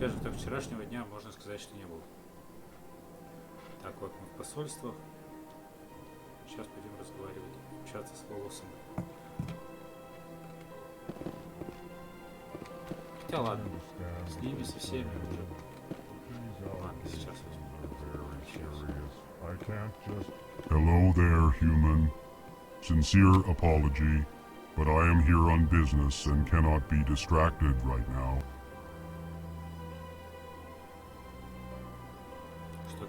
скажем так, вчерашнего дня можно сказать, что не было. Так вот, мы в посольствах. Сейчас будем разговаривать, общаться с волосом. Хотя ладно, с ними, со всеми уже. Ладно, сейчас возьму. Hello there, human. Sincere apology, but I am here on business and cannot be distracted right now.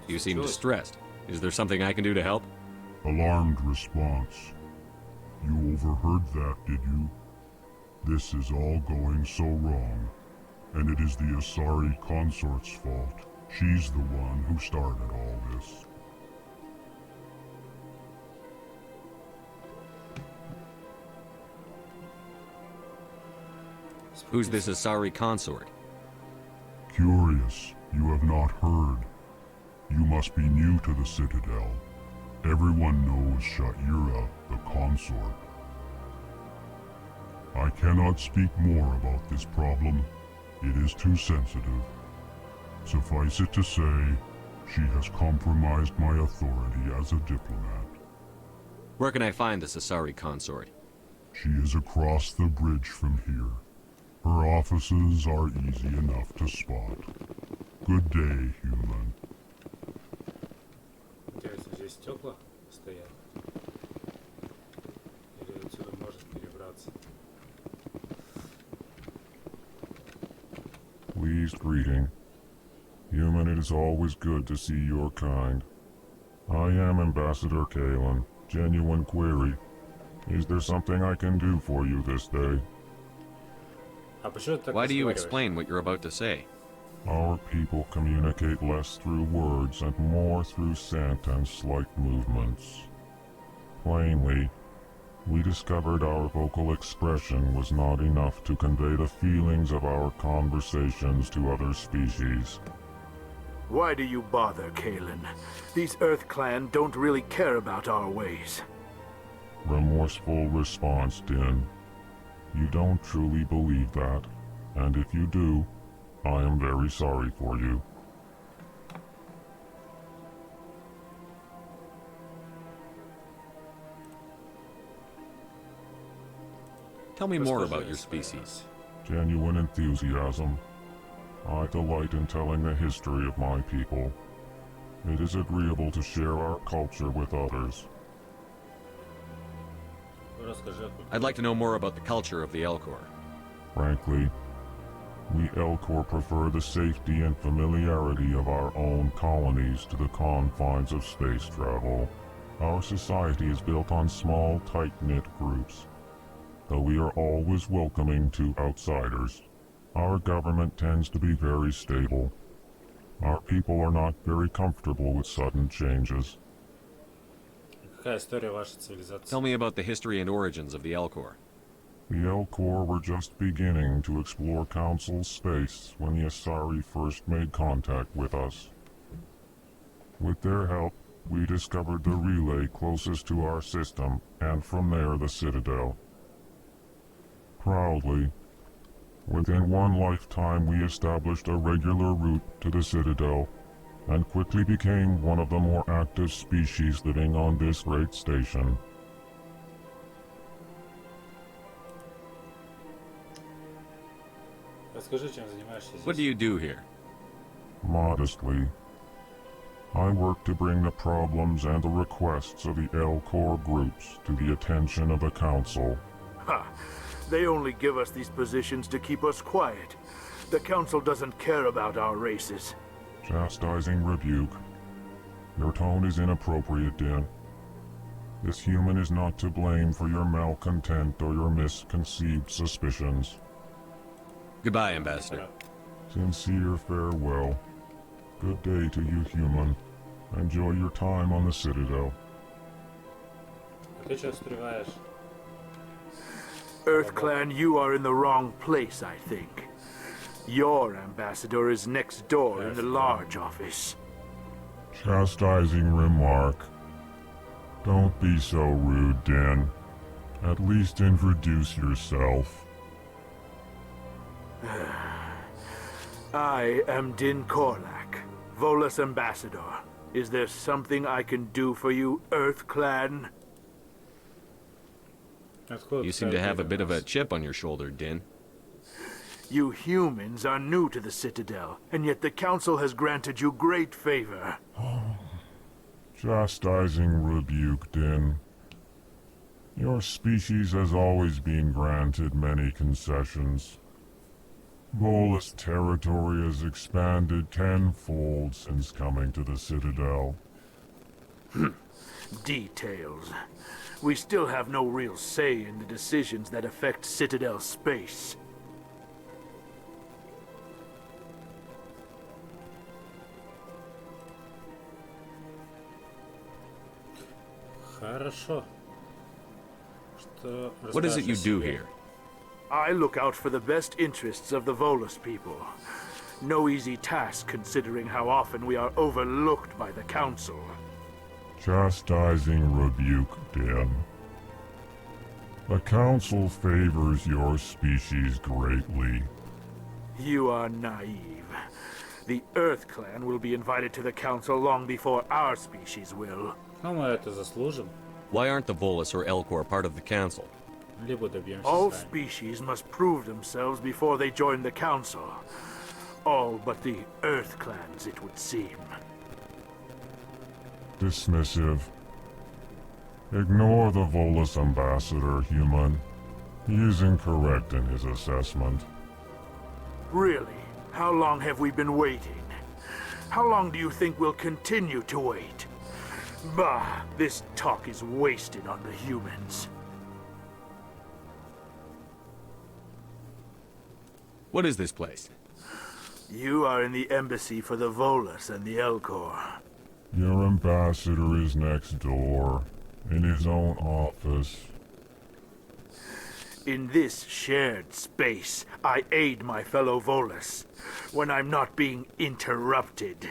You seem distressed. Is there something I can do to help? Alarmed response. You overheard that, did you? This is all going so wrong, and it is the Asari consort's fault. She's the one who started all this. Who's this Asari consort? Curious, you have not heard. You must be new to the Citadel. Everyone knows Sha'ira, the consort. I cannot speak more about this problem. It is too sensitive. Suffice it to say, she has compromised my authority as a diplomat. Where can I find this Asari consort? She is across the bridge from here. Her offices are easy enough to spot. Good day, human. Интересно, здесь стекла стоят? Или отсюда может перебраться? Pleased greeting. Human, it is always good to see your kind. I am Ambassador Kalen. Genuine query. Is there something I can do for you this day? Why do you explain what you're about to say? Our people communicate less through words and more through scent and slight movements. Plainly, we discovered our vocal expression was not enough to convey the feelings of our conversations to other species. Why do you bother, Kalen? These Earth Clan don't really care about our ways. Remorseful response, Din. You don't truly believe that, and if you do, I am very sorry for you. Tell me more about your species. Genuine enthusiasm. I delight in telling the history of my people. It is agreeable to share our culture with others. I'd like to know more about the culture of the Elcor. Frankly, we Elcor prefer the safety and familiarity of our own colonies to the confines of space travel. Our society is built on small, tight-knit groups, though we are always welcoming to outsiders. Our government tends to be very stable. Our people are not very comfortable with sudden changes. Tell me about the history and origins of the Elcor. The Elcor were just beginning to explore Council space when the Asari first made contact with us. With their help, we discovered the relay closest to our system, and from there the Citadel. Proudly, within one lifetime we established a regular route to the Citadel, and quickly became one of the more active species living on this great station. What do you do here? Modestly, I work to bring the problems and the requests of the Elcor groups to the attention of the Council. Ha! They only give us these positions to keep us quiet. The Council doesn't care about our races. Chastising rebuke. Your tone is inappropriate, Din. This human is not to blame for your malcontent or your misconceived suspicions. Goodbye, Ambassador. Sincere farewell. Good day to you, human. Enjoy your time on the Citadel. Earth Clan, you are in the wrong place, I think. Your ambassador is next door in the large office. Chastising remark. Don't be so rude, Din. At least introduce yourself. I am Din Korlak, Volus Ambassador. Is there something I can do for you, Earth Clan? You seem to have a bit of a chip on your shoulder, Din. You humans are new to the Citadel, and yet the Council has granted you great favor. Chastising rebuke, Din. Your species has always been granted many concessions. Volus territory has expanded tenfold since coming to the Citadel. Details. We still have no real say in the decisions that affect Citadel space. Хорошо. What is it you do here? I look out for the best interests of the Volus people. No easy task considering how often we are overlooked by the Council. Chastising rebuke, Din. The Council favors your species greatly. You are naive. The Earth Clan will be invited to the Council long before our species will. Ну, мы это заслужим. Why aren't the Volus or Elcor part of the council? Либо добьемся All сами. species must prove themselves before they join the Council. All but the Earth Clans, it would seem. Dismissive. Ignore the Volus ambassador, human. He is incorrect in his assessment. Really? How long have we been waiting? How long do you think we'll continue to wait? Bah, this talk is wasted on the humans. What is this place? You are in the embassy for the Volus and the Elcor. Your ambassador is next door, in his own office. In this shared space, I aid my fellow Volus when I'm not being interrupted.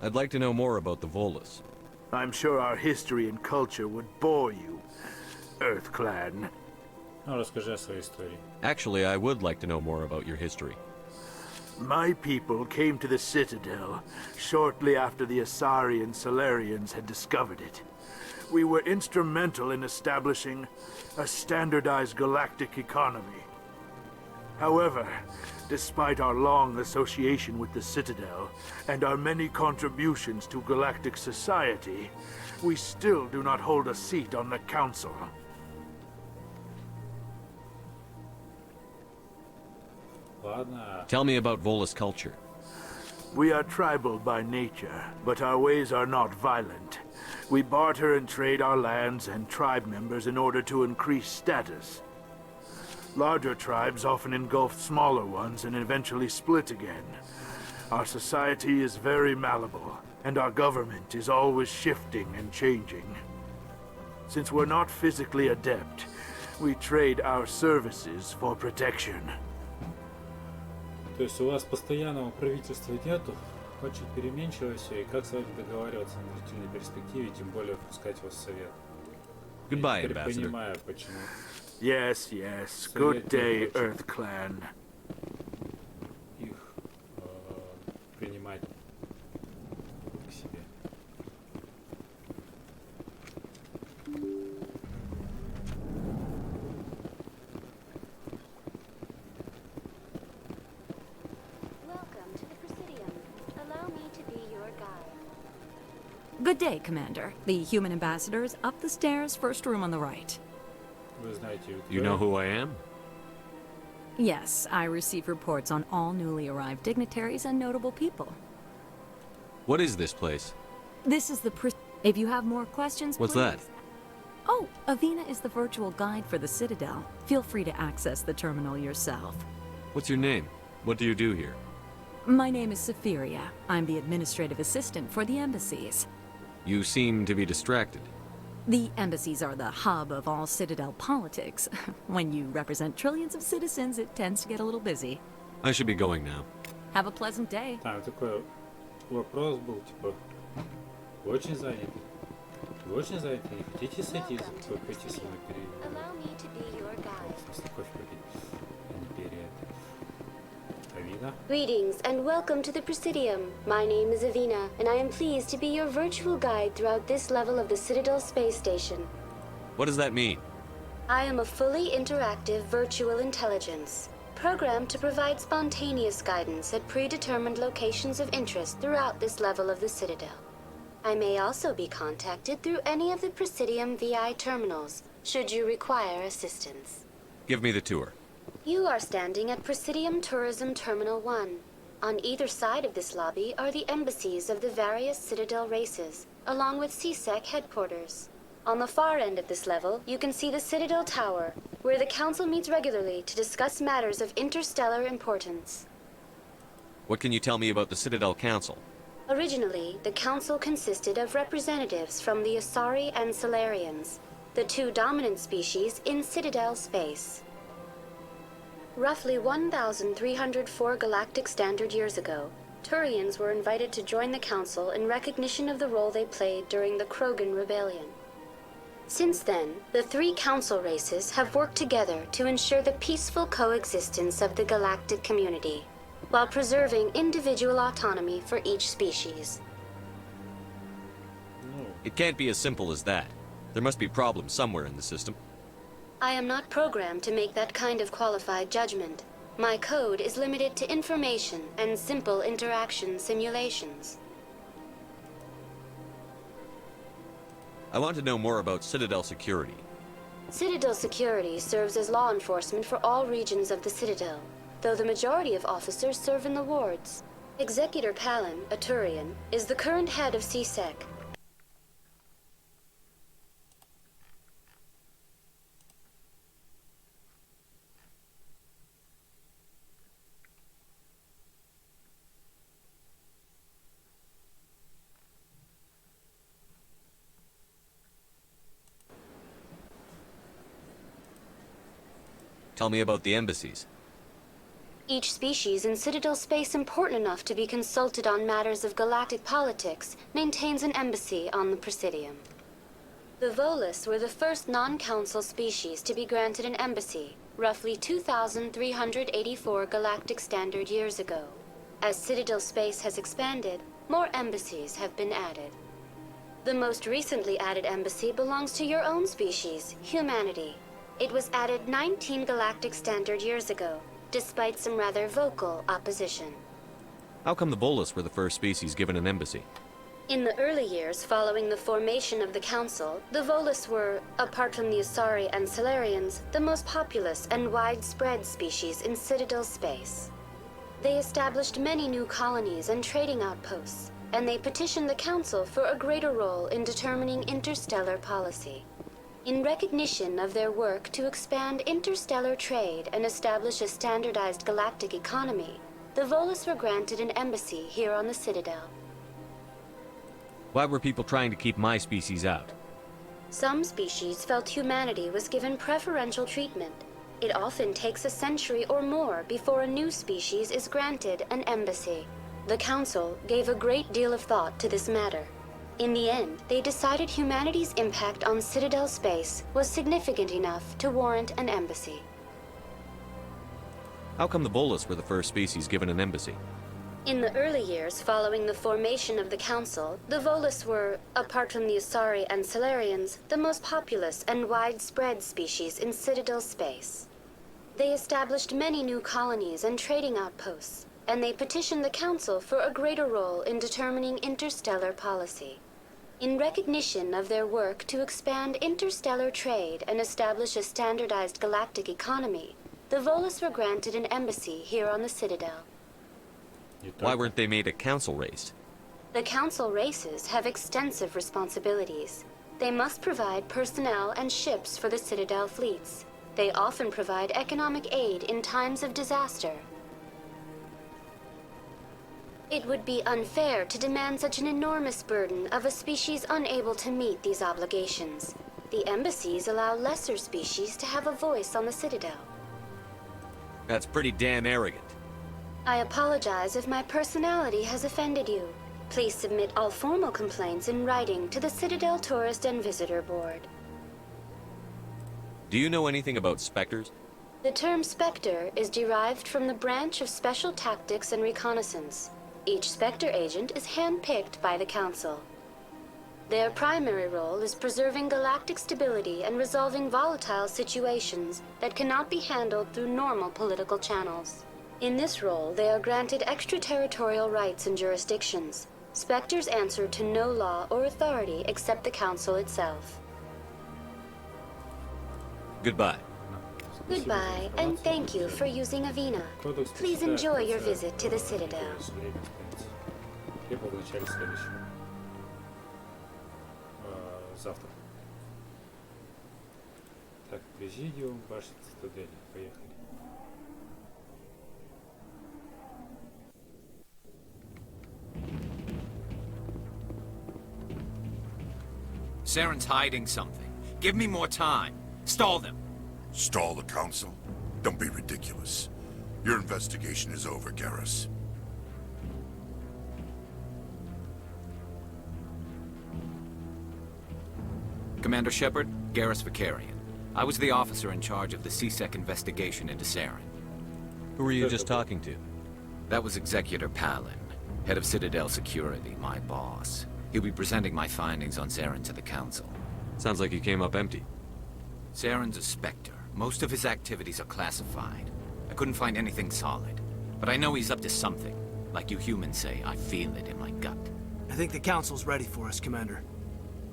I'd like to know more about the Volus. I'm sure our history and culture would bore you, Earth Clan. Ну, расскажи о своей истории. Actually, I would like to know more about your history. My people came to the Citadel shortly after the Asari and Salarians had discovered it. We were instrumental in establishing a standardized galactic economy. However, despite our long association with the Citadel and our many contributions to galactic society, we still do not hold a seat on the Council. Ладно. Tell me about Volus culture. We are tribal by nature, but our ways are not violent. We barter and trade our lands and tribe members in order to increase status. Larger tribes often engulf smaller ones and eventually split again. Our society is very malleable, and our government is always shifting and changing. Since we're not physically adept, we trade our services for protection. То есть у вас постоянного правительства нету, очень переменчиво все, и как с вами договариваться на длительной перспективе, тем более впускать вас в совет. Goodbye, Я теперь Ambassador. понимаю, почему. Yes, yes. Good day, Earth Clan. Их принимать к себе. Welcome to the Presidium. Allow me to be your guide. Good day, Commander. The human ambassador is up the stairs, first room on the right. Вы знаете, You know who I am? Yes, I receive reports on all newly arrived dignitaries and notable people. What is this place? This is the If you have more questions, What's please. that? Oh, Avina is the virtual guide for the Citadel. Feel free to access the terminal yourself. What's your name? What do you do here? My name is Safiria. I'm the administrative assistant for the embassies. You seem to be distracted. The embassies are the hub of all Citadel politics. When you represent trillions of citizens, it tends to get a little busy. I should be going now. Have a pleasant day. Там такой вопрос был, типа, вы очень заняты. Вы очень заняты, не хотите сойти, пойти со мной перейти? Allow me to be your guide. В смысле, кофе попить, а не перед. Avina. Greetings and welcome to the Presidium. My name is Avina, and I am pleased to be your virtual guide throughout this level of the Citadel space station. What does that mean? I am a fully interactive virtual intelligence, programmed to provide spontaneous guidance at predetermined locations of interest throughout this level of the Citadel. I may also be contacted through any of the Presidium VI terminals, should you require assistance. Give me the tour. You are standing at Presidium Tourism Terminal 1. On either side of this lobby are the embassies of the various Citadel races, along with CSEC headquarters. On the far end of this level, you can see the Citadel Tower, where the Council meets regularly to discuss matters of interstellar importance. What can you tell me about the Citadel Council? Originally, the Council consisted of representatives from the Asari and Solarians, the two dominant species in Citadel space. Roughly 1,304 galactic standard years ago, Turians were invited to join the Council in recognition of the role they played during the Krogan Rebellion. Since then, the three Council races have worked together to ensure the peaceful coexistence of the galactic community, while preserving individual autonomy for each species. It can't be as simple as that. There must be problems somewhere in the system. I am not programmed to make that kind of qualified judgment. My code is limited to information and simple interaction simulations. I want to know more about Citadel security. Citadel security serves as law enforcement for all regions of the Citadel, though the majority of officers serve in the wards. Executor Palin, a Turian, is the current head of CSEC. Tell me about the embassies. Each species in Citadel space important enough to be consulted on matters of galactic politics maintains an embassy on the Presidium. The Volus were the first non-council species to be granted an embassy, roughly 2,384 galactic standard years ago. As Citadel space has expanded, more embassies have been added. The most recently added embassy belongs to your own species, humanity. It was added 19 galactic standard years ago, despite some rather vocal opposition. How come the Bolus were the first species given an embassy? In the early years following the formation of the Council, the Volus were, apart from the Asari and Solarians, the most populous and widespread species in Citadel space. They established many new colonies and trading outposts, and they petitioned the Council for a greater role in determining interstellar policy. In recognition of their work to expand interstellar trade and establish a standardized galactic economy, the Volus were granted an embassy here on the Citadel. Why were people trying to keep my species out? Some species felt humanity was given preferential treatment. It often takes a century or more before a new species is granted an embassy. The Council gave a great deal of thought to this matter. In the end, they decided humanity's impact on Citadel space was significant enough to warrant an embassy. How come the Bolus were the first species given an embassy? In the early years following the formation of the Council, the Volus were, apart from the Asari and Solarians, the most populous and widespread species in Citadel space. They established many new colonies and trading outposts, and they petitioned the Council for a greater role in determining interstellar policy. In recognition of their work to expand interstellar trade and establish a standardized galactic economy, the Volus were granted an embassy here on the Citadel. Why weren't they made a council race? The Council races have extensive responsibilities. They must provide personnel and ships for the Citadel fleets. They often provide economic aid in times of disaster. It would be unfair to demand such an enormous burden of a species unable to meet these obligations. The embassies allow lesser species to have a voice on the Citadel. That's pretty damn arrogant. I apologize if my personality has offended you. Please submit all formal complaints in writing to the Citadel Tourist and Visitor Board. Do you know anything about specters? The term Spectre is derived from the branch of Special Tactics and Reconnaissance. Each Spectre agent is handpicked by the Council. Their primary role is preserving galactic stability and resolving volatile situations that cannot be handled through normal political channels. In this role, they are granted extraterritorial rights and jurisdictions. Spectres answer to no law or authority except the Council itself. Goodbye. Goodbye, and thank you for using Avina. Please enjoy your visit to the Citadel. Либо в начале следующего. Завтра. Так, президиум, башня Цитадели. Поехали. Saren's hiding something. Give me more time. Stall them. Stall the council? Don't be ridiculous. Your investigation is over, Garrus. Commander Shepard, Garrus Vicarian. I was the officer in charge of the CSEC investigation into Saren. Who were you just talking to? That was Executor Palin, head of Citadel Security, my boss. He'll be presenting my findings on Saren to the Council. Sounds like you came up empty. Saren's a Spectre. Most of his activities are classified. I couldn't find anything solid. But I know he's up to something. Like you humans say, I feel it in my gut. I think the Council's ready for us, Commander.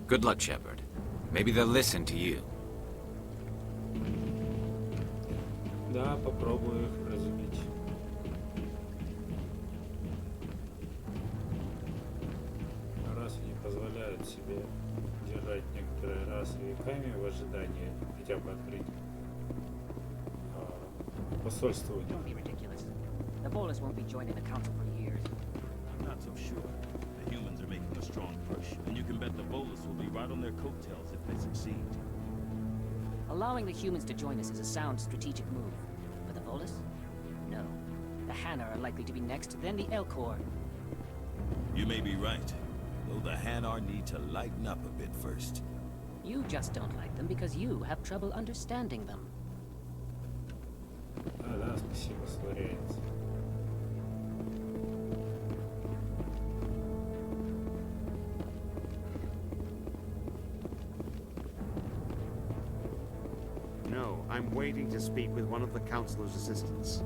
Good luck, Shepard. Maybe they'll listen to you. Да, попробую их вразумить. Раз они позволяют себе держать некоторые расы веками в ожидании хотя бы открыть посольствование. Don't be ridiculous. The Volus won't be joining the Council for years. I'm not so sure. The humans are making a strong push, and you can bet the Volus will be right on their coattails if they succeed. Allowing the humans to join us is a sound strategic move. But the Volus? No. The Hanna are likely to be next, then the Elcor. You may be right, though the Hanar need to lighten up a bit first. You just don't like them because you have trouble understanding them. Да, спасибо, сваряется. No, I'm waiting to speak with one of the Councilor's assistants.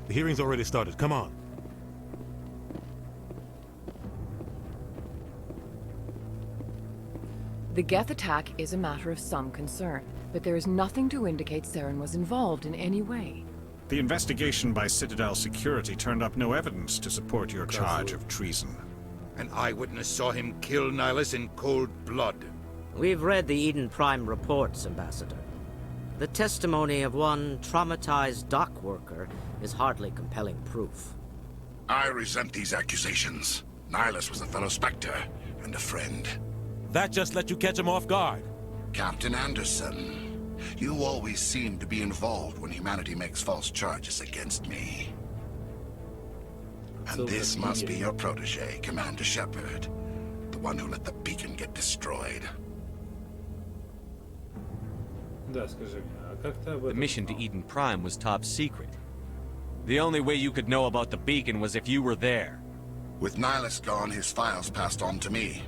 The hearing's already started. Come on. The Geth attack is a matter of some concern, but there is nothing to indicate Saren was involved in any way. The investigation by Citadel Security turned up no evidence to support your charge of treason. An eyewitness saw him kill Nihilus in cold blood. We've read the Eden Prime reports, Ambassador. The testimony of one traumatized dock worker is hardly compelling proof. I resent these accusations. Nihilus was a fellow Spectre and a friend. That just let you catch him off guard. Captain Anderson, you always seem to be involved when humanity makes false charges against me. And this must be your protege, Commander Shepard. The one who let the beacon get destroyed. The mission to Eden Prime was top secret. The only way you could know about the beacon was if you were there. With Nihilus gone, his files passed on to me.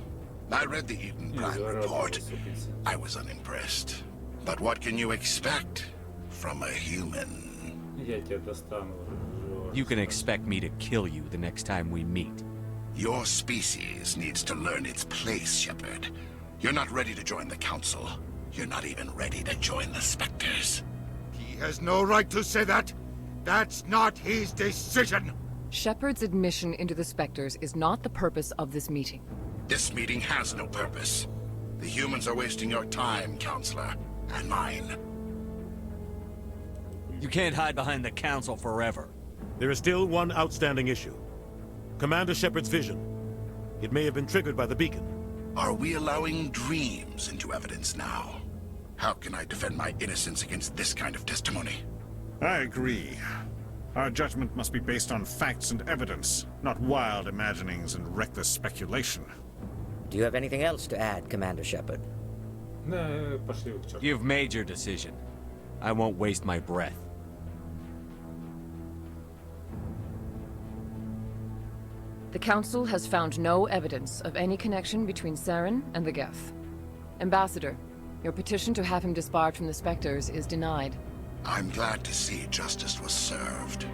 I read the Eden Prime report. I was unimpressed. But what can you expect from a human? You can expect me to kill you the next time we meet. Your species needs to learn its place, Shepard. You're not ready to join the Council. You're not even ready to join the Spectres. He has no right to say that. That's not his decision. Shepard's admission into the Spectres is not the purpose of this meeting. This meeting has no purpose. The humans are wasting your time, Counselor, and mine. You can't hide behind the Council forever. There is still one outstanding issue. Commander Shepard's vision. It may have been triggered by the beacon. Are we allowing dreams into evidence now? How can I defend my innocence against this kind of testimony? I agree. Our judgment must be based on facts and evidence, not wild imaginings and reckless speculation. Do you have anything else to add, Commander Shepard? You've made your decision. I won't waste my breath. The Council has found no evidence of any connection between Saren and the Geth. Ambassador, your petition to have him disbarred from the Spectres is denied. I'm glad to see justice was served.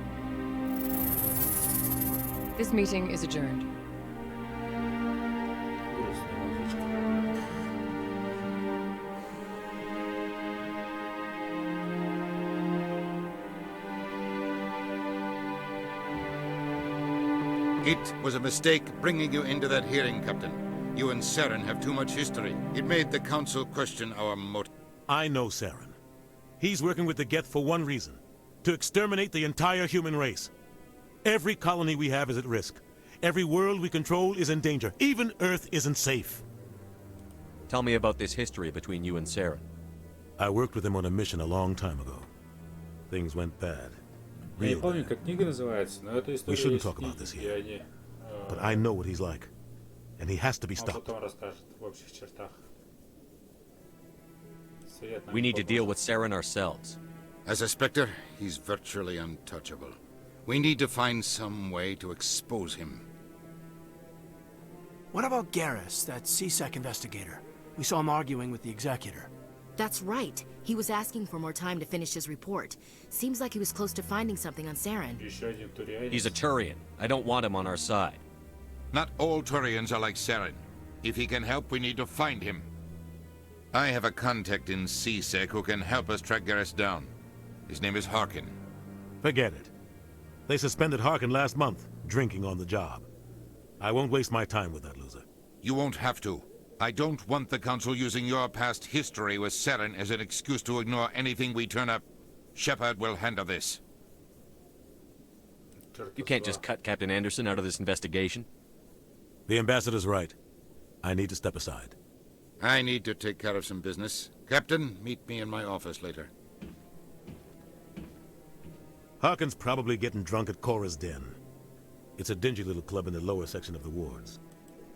This meeting is adjourned. It was a mistake bringing you into that hearing, Captain. You and Saren have too much history. It made the Council question our motive. I know Saren. He's working with the Geth for one reason. To exterminate the entire human race. Every colony we have is at risk. Every world we control is in danger. Even Earth isn't safe. Tell me about this history between you and Saren. I worked with him on a mission a long time ago. Things went bad. Я не помню, как книга называется, но это история. We shouldn't talk about this here. But I know what he's like. And he has to be stopped. Он потом расскажет в общих чертах. We need to deal with Saren ourselves. As a Spectre, he's virtually untouchable. We need to find some way to expose him. What about Garrus, that CSEC investigator? We saw him arguing with the Executor. That's right. He was asking for more time to finish his report. Seems like he was close to finding something on Saren. He's a Turian. I don't want him on our side. Not all Turians are like Saren. If he can help, we need to find him. I have a contact in CSEC who can help us track Garrus down. His name is Harkin. Forget it. They suspended Harkin last month, drinking on the job. I won't waste my time with that loser. You won't have to. I don't want the Council using your past history with Saren as an excuse to ignore anything we turn up. Shepard will handle this. You can't just cut Captain Anderson out of this investigation. The Ambassador's right. I need to step aside. I need to take care of some business. Captain, meet me in my office later. Harkin's probably getting drunk at Cora's Den. It's a dingy little club in the lower section of the wards.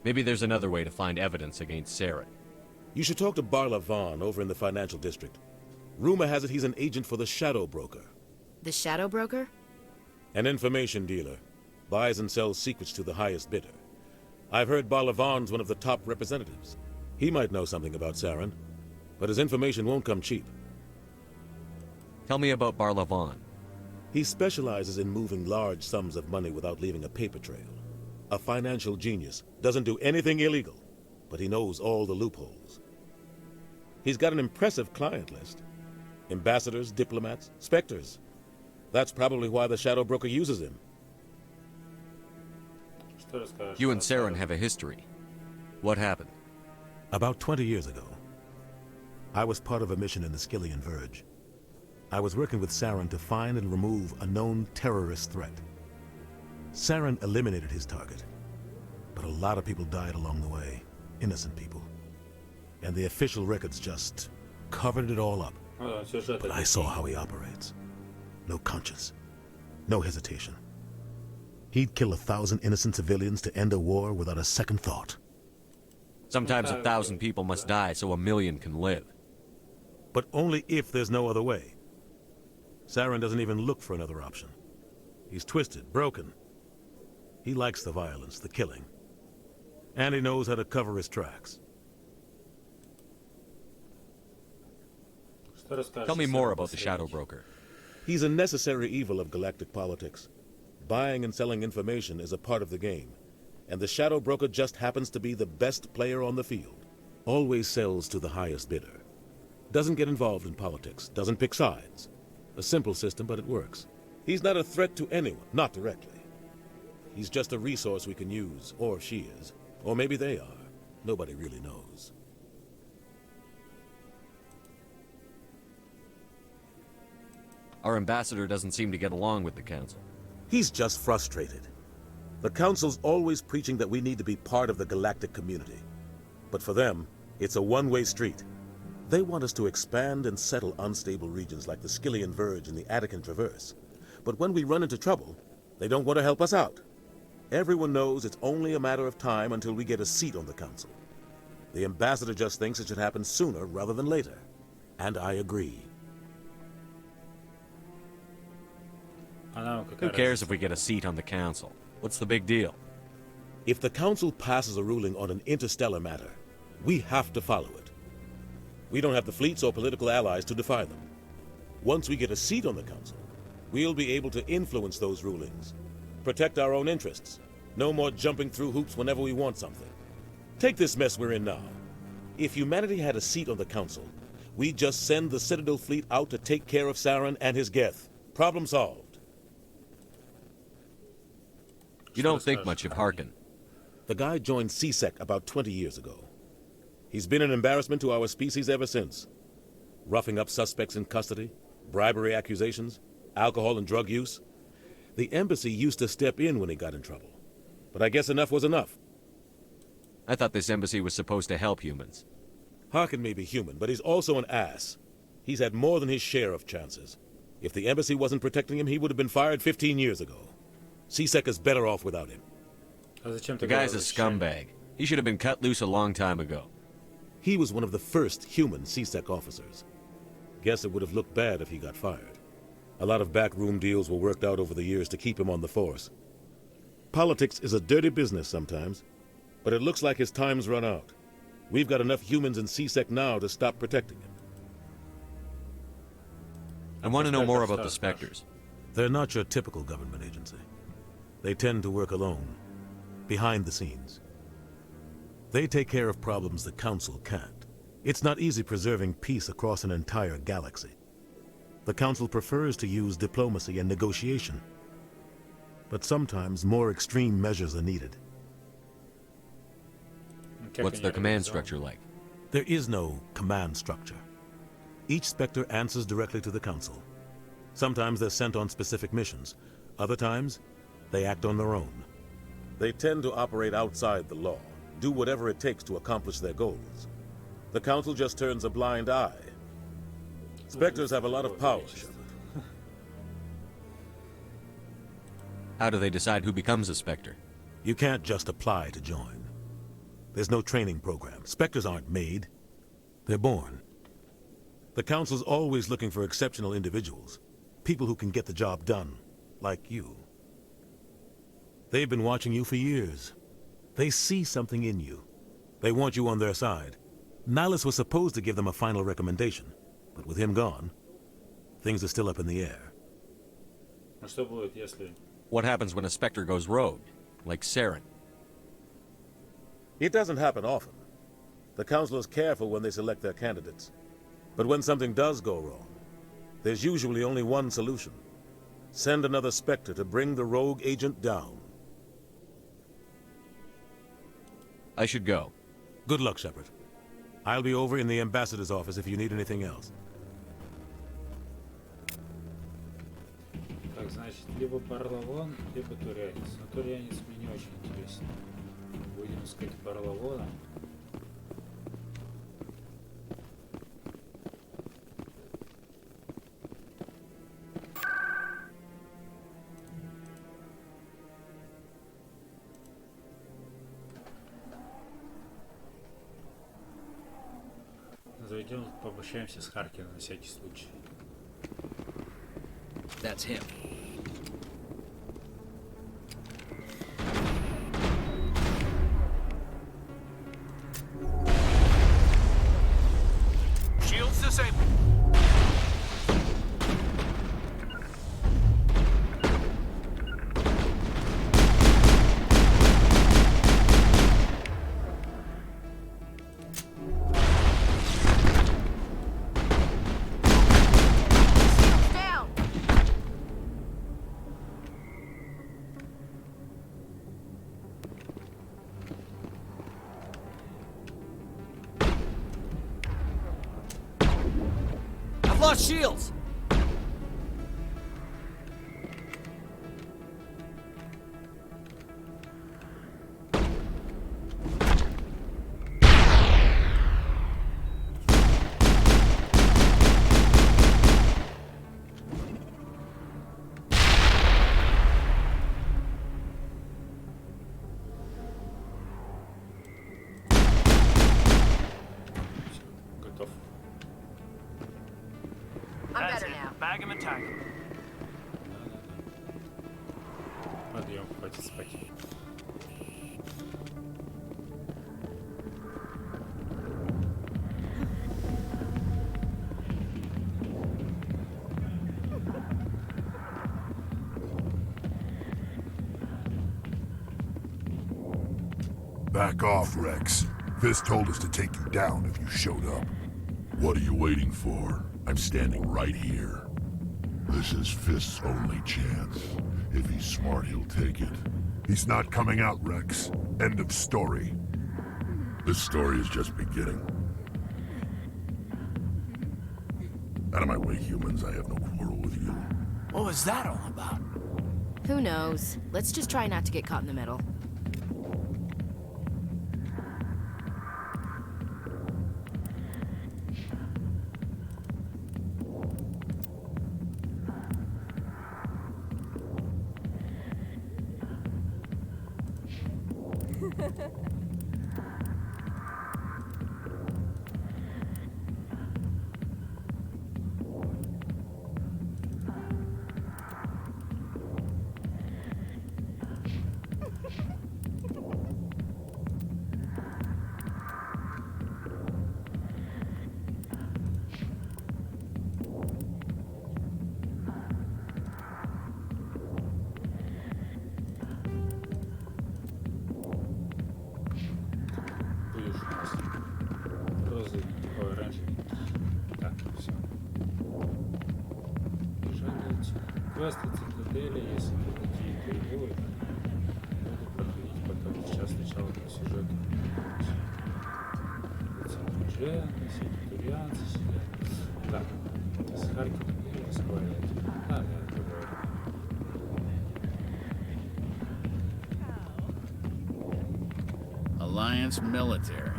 Maybe there's another way to find evidence against Saren. You should talk to Barla Vaughn over in the financial district. Rumor has it he's an agent for the Shadow Broker. The Shadow Broker? An information dealer. Buys and sells secrets to the highest bidder. I've heard Barla Vaughn's one of the top representatives. He might know something about Saren, but his information won't come cheap. Tell me about Barla Vaughn. He specializes in moving large sums of money without leaving a paper trail. A financial genius. Doesn't do anything illegal, but he knows all the loopholes. He's got an impressive client list. Ambassadors, diplomats, specters. That's probably why the Shadow Broker uses him. You and Saren have a history. What happened? About 20 years ago, I was part of a mission in the Skillian Verge. I was working with Saren to find and remove a known terrorist threat. Saren eliminated his target, but a lot of people died along the way, innocent people. And the official records just covered it all up. But I saw how he operates. No conscience, no hesitation. He'd kill 1,000 innocent civilians to end a war without a second thought. Sometimes 1,000 people must die so 1,000,000 can live. But only if there's no other way. Saren doesn't even look for another option. He's twisted, broken. He likes the violence, the killing. And he knows how to cover his tracks. Tell me more about the Shadow Broker. He's a necessary evil of galactic politics. Buying and selling information is a part of the game. And the Shadow Broker just happens to be the best player on the field. Always sells to the highest bidder. Doesn't get involved in politics, doesn't pick sides. A simple system, but it works. He's not a threat to anyone, not directly. He's just a resource we can use, or she is. Or maybe they are. Nobody really knows. Our ambassador doesn't seem to get along with the Council. He's just frustrated. The Council's always preaching that we need to be part of the galactic community. But for them, it's a one-way street. They want us to expand and settle unstable regions like the Skillian Verge and the Attican Traverse. But when we run into trouble, they don't want to help us out. Everyone knows it's only a matter of time until we get a seat on the council. The ambassador just thinks it should happen sooner rather than later. And I agree. Who cares if we get a seat on the council? What's the big deal? If the council passes a ruling on an interstellar matter, we have to follow it. We don't have the fleets or political allies to defy them. Once we get a seat on the council, we'll be able to influence those rulings, protect our own interests. No more jumping through hoops whenever we want something. Take this mess we're in now. If humanity had a seat on the council, we'd just send the Citadel fleet out to take care of Saren and his Geth. Problem solved. You don't think much of Harkin. The guy joined CSEC about 20 years ago. He's been an embarrassment to our species ever since. Roughing up suspects in custody, bribery accusations, alcohol and drug use. The embassy used to step in when he got in trouble. But I guess enough was enough. I thought this embassy was supposed to help humans. Harkin may be human, but he's also an ass. He's had more than his share of chances. If the embassy wasn't protecting him, he would have been fired 15 years ago. CSEC is better off without him. The guy's a scumbag. He should have been cut loose a long time ago. He was one of the first human CSEC officers. Guess it would have looked bad if he got fired. A lot of backroom deals were worked out over the years to keep him on the force. Politics is a dirty business sometimes, but it looks like his time's run out. We've got enough humans in CSEC now to stop protecting him. I want to know more about the Spectres. They're not your typical government agency. They tend to work alone, behind the scenes. They take care of problems the Council can't. It's not easy preserving peace across an entire galaxy. The Council prefers to use diplomacy and negotiation. But sometimes more extreme measures are needed. What's their command structure like? There is no command structure. Each Spectre answers directly to the Council. Sometimes they're sent on specific missions. Other times, they act on their own. They tend to operate outside the law, do whatever it takes to accomplish their goals. The Council just turns a blind eye. Spectres have a lot of power, Shepard. How do they decide who becomes a Spectre? You can't just apply to join. There's no training program. Spectres aren't made. They're born. The Council's always looking for exceptional individuals. People who can get the job done, like you. They've been watching you for years. They see something in you. They want you on their side. Nihilus was supposed to give them a final recommendation, but with him gone, things are still up in the air. What happens when a Spectre goes rogue, like Saren? It doesn't happen often. The Council is careful when they select their candidates. But when something does go wrong, there's usually only one solution. Send another Spectre to bring the rogue agent down. I should go. Good luck, Shepard. I'll be over in the ambassador's office if you need anything else. Так, значит, либо Барлавон, либо Турянец. Но Турянец мне не очень интересен. Будем искать Барлавона. Зайдем, пообщаемся с Харкином на всякий случай. That's him. Shields disabled. Lost shields! Bag him and tag him. Подъем, хватит спать. Back off, Rex. Fist told us to take you down if you showed up. What are you waiting for? I'm standing right here. This is Fist's only chance. If he's smart, he'll take it. He's not coming out, Rex. End of story. This story is just beginning. Out of my way, humans. I have no quarrel with you. What was that all about? Who knows? Let's just try not to get caught in the middle. Квесты Цитадели, если какие переводы, буду проходить потом. Сейчас сначала по сюжету. Уже носить турианцы сидят. Так, с Харькова не разговаривать. Да, другое. Alliance military.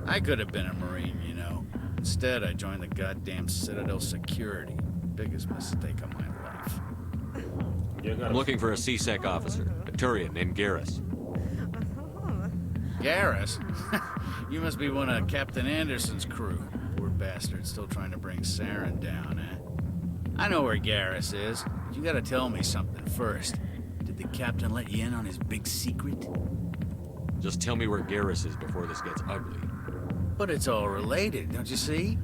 I could have been a Marine, you know. Instead, I joined the goddamn Citadel security. Biggest mistake of my life. I'm looking for a CSEC officer, a Turian named Garrus. Garrus? You must be one of Captain Anderson's crew. Poor bastard, still trying to bring Saren down, eh? I know where Garrus is. You gotta tell me something first. Did the captain let you in on his big secret? Just tell me where Garrus is before this gets ugly. But it's all related, don't you see?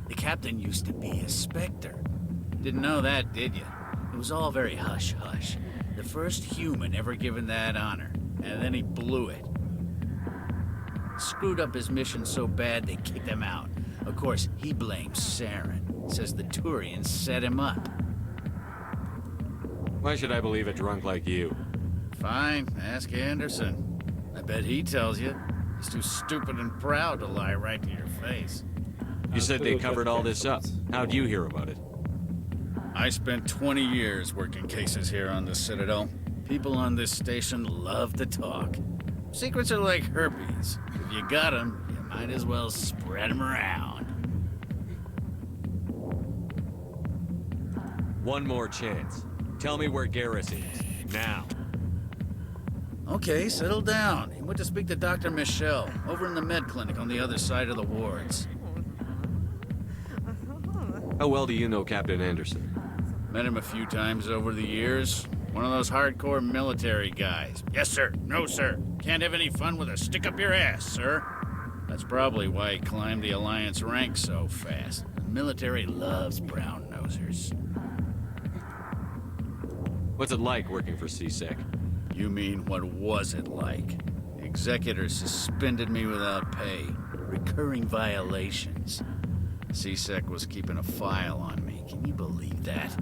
The captain used to be a Spectre. Didn't know that, did you? It was all very hush-hush. The first human ever given that honor, and then he blew it. Screwed up his mission so bad they kicked him out. Of course, he blames Saren. Says the Turians set him up. Why should I believe a drunk like you? Fine, ask Anderson. I bet he tells you. He's too stupid and proud to lie right to your face. You said they covered all this up. How'd you hear about it? I spent 20 years working cases here on the Citadel. People on this station love to talk. Secrets are like herpes. If you got them, you might as well spread them around. One more chance. Tell me where Garrus is. Now. Okay, settle down. He went to speak to Dr. Michelle, over in the med clinic on the other side of the wards. How well do you know Captain Anderson? Met him a few times over the years. One of those hardcore military guys. Yes, sir. No, sir. Can't have any fun with a stick up your ass, sir. That's probably why he climbed the Alliance ranks so fast. The military loves brown-nosers. What's it like working for CSEC? You mean, what was it like? The executor suspended me without pay. Recurring violations. CSEC was keeping a file on me. Can you believe that?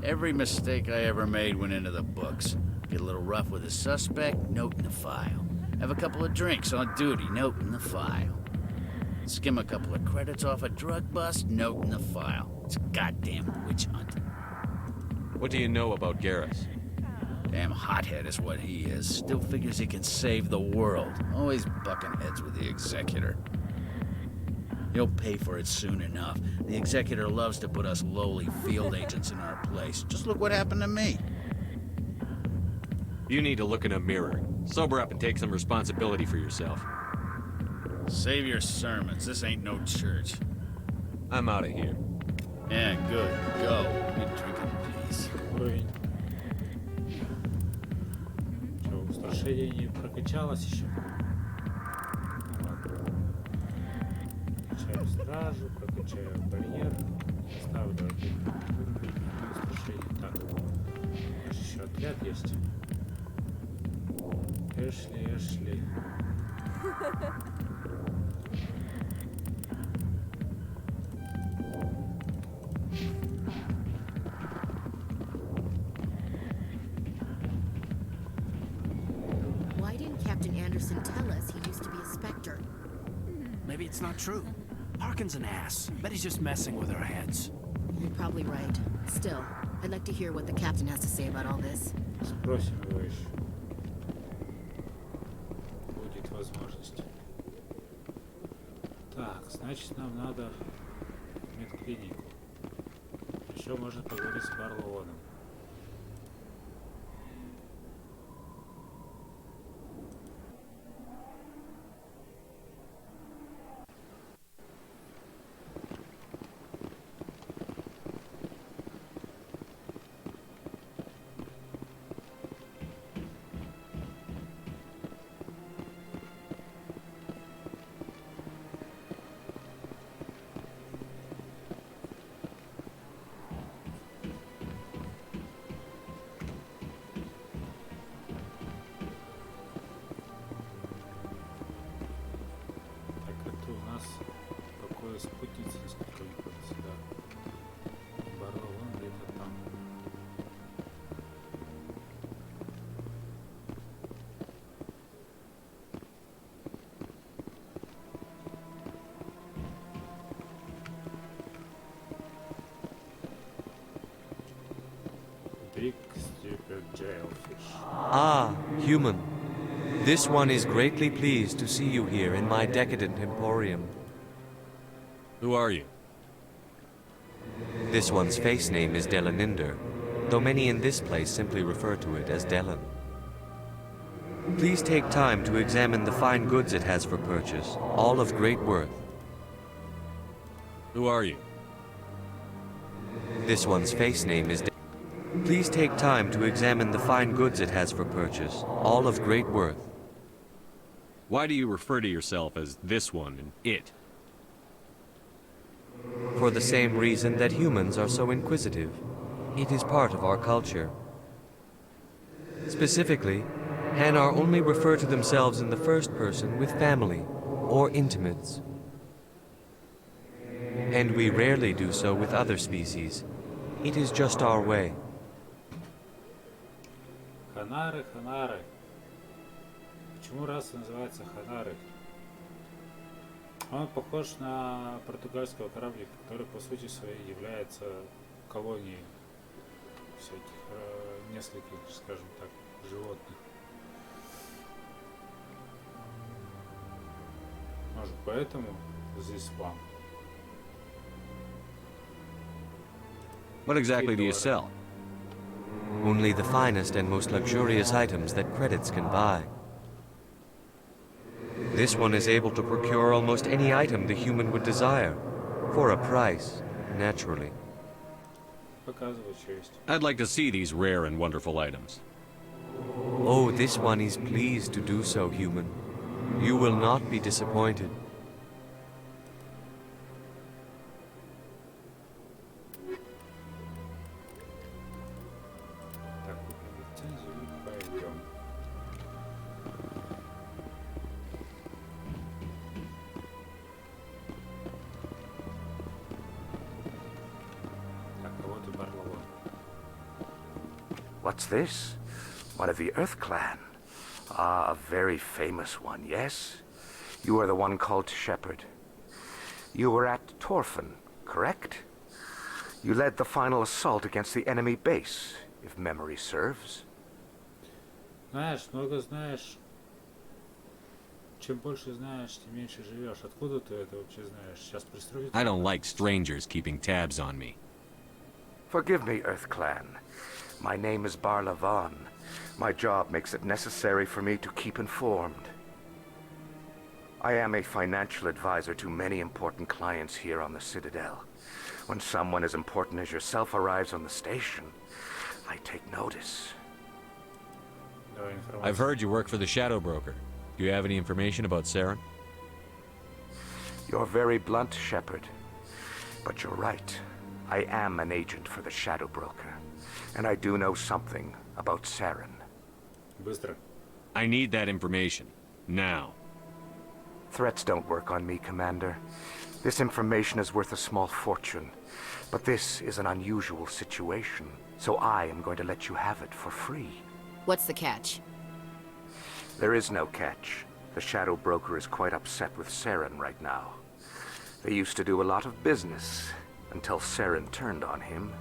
Every mistake I ever made went into the books. Get a little rough with a suspect, note in the file. Have a couple of drinks on duty, note in the file. Skim a couple of credits off a drug bust, note in the file. It's a goddamn witch hunt. What do you know about Garrus? Damn hothead is what he is. Still figures he can save the world. Always bucking heads with the executor. He'll pay for it soon enough. The executor loves to put us lowly field agents in our place. Just look what happened to me. You need to look in a mirror. Sober up and take some responsibility for yourself. Save your sermons. This ain't no church. I'm out of here. Yeah, good. Go. Get drinking, please. Уровень. Что, устрашение не прокачалось еще? Ну ладно. Прокачаю стражу, прокачаю барьер. Ставлю один уровень устрашения. Так. У нас еще отряд есть. Эшли. Why didn't Captain Anderson tell us he used to be a Spectre? Maybe it's not true. Harkin's an ass. Bet he's just messing with our heads. You're probably right. Still, I'd like to hear what the captain has to say about all this. Спросим его еще. Будет возможность. Так, значит, нам надо в медклинику. Еще можно поговорить с Барлоуном. Спутница, насколько не ходит сюда. Барлоун где-то там. Big stupid jailfish. Ah, human. This one is greatly pleased to see you here in my decadent emporium. Who are you? This one's face name is Delaninder, though many in this place simply refer to it as Delan. Please take time to examine the fine goods it has for purchase, all of great worth. Who are you? This one's face name is Please take time to examine the fine goods it has for purchase, all of great worth. Why do you refer to yourself as this one and it? For the same reason that humans are so inquisitive. It is part of our culture. Specifically, Hanar only refer to themselves in the first person with family or intimates. And we rarely do so with other species. It is just our way. Ханары. Почему раса называется Ханары? Он похож на португальского кораблика, который по сути своей является колонией всяких, нескольких, скажем так, животных. Может, поэтому здесь вам. What exactly do you sell? Only the finest and most luxurious items that credits can buy. This one is able to procure almost any item the human would desire, for a price, naturally. I'd like to see these rare and wonderful items. Oh, this one is pleased to do so, human. You will not be disappointed. What's this? One of the Earth Clan. Ah, a very famous one, yes? You are the one called Shepard. You were at Torfan, correct? You led the final assault against the enemy base, if memory serves. Знаешь, много знаешь. Чем больше знаешь, тем меньше живешь. Откуда ты это вообще знаешь? Сейчас пристроить. I don't like strangers keeping tabs on me. Forgive me, Earth Clan. My name is Barlavan. My job makes it necessary for me to keep informed. I am a financial advisor to many important clients here on the Citadel. When someone as important as yourself arrives on the station, I take notice. I've heard you work for the Shadow Broker. Do you have any information about Saren? You're very blunt, Shepard. But you're right. I am an agent for the Shadow Broker. And I do know something about Saren. Быстро. I need that information. Now. Threats don't work on me, Commander. This information is worth a small fortune. But this is an unusual situation, so I am going to let you have it for free. What's the catch? There is no catch. The Shadow Broker is quite upset with Saren right now. They used to do a lot of business, until Saren turned on him.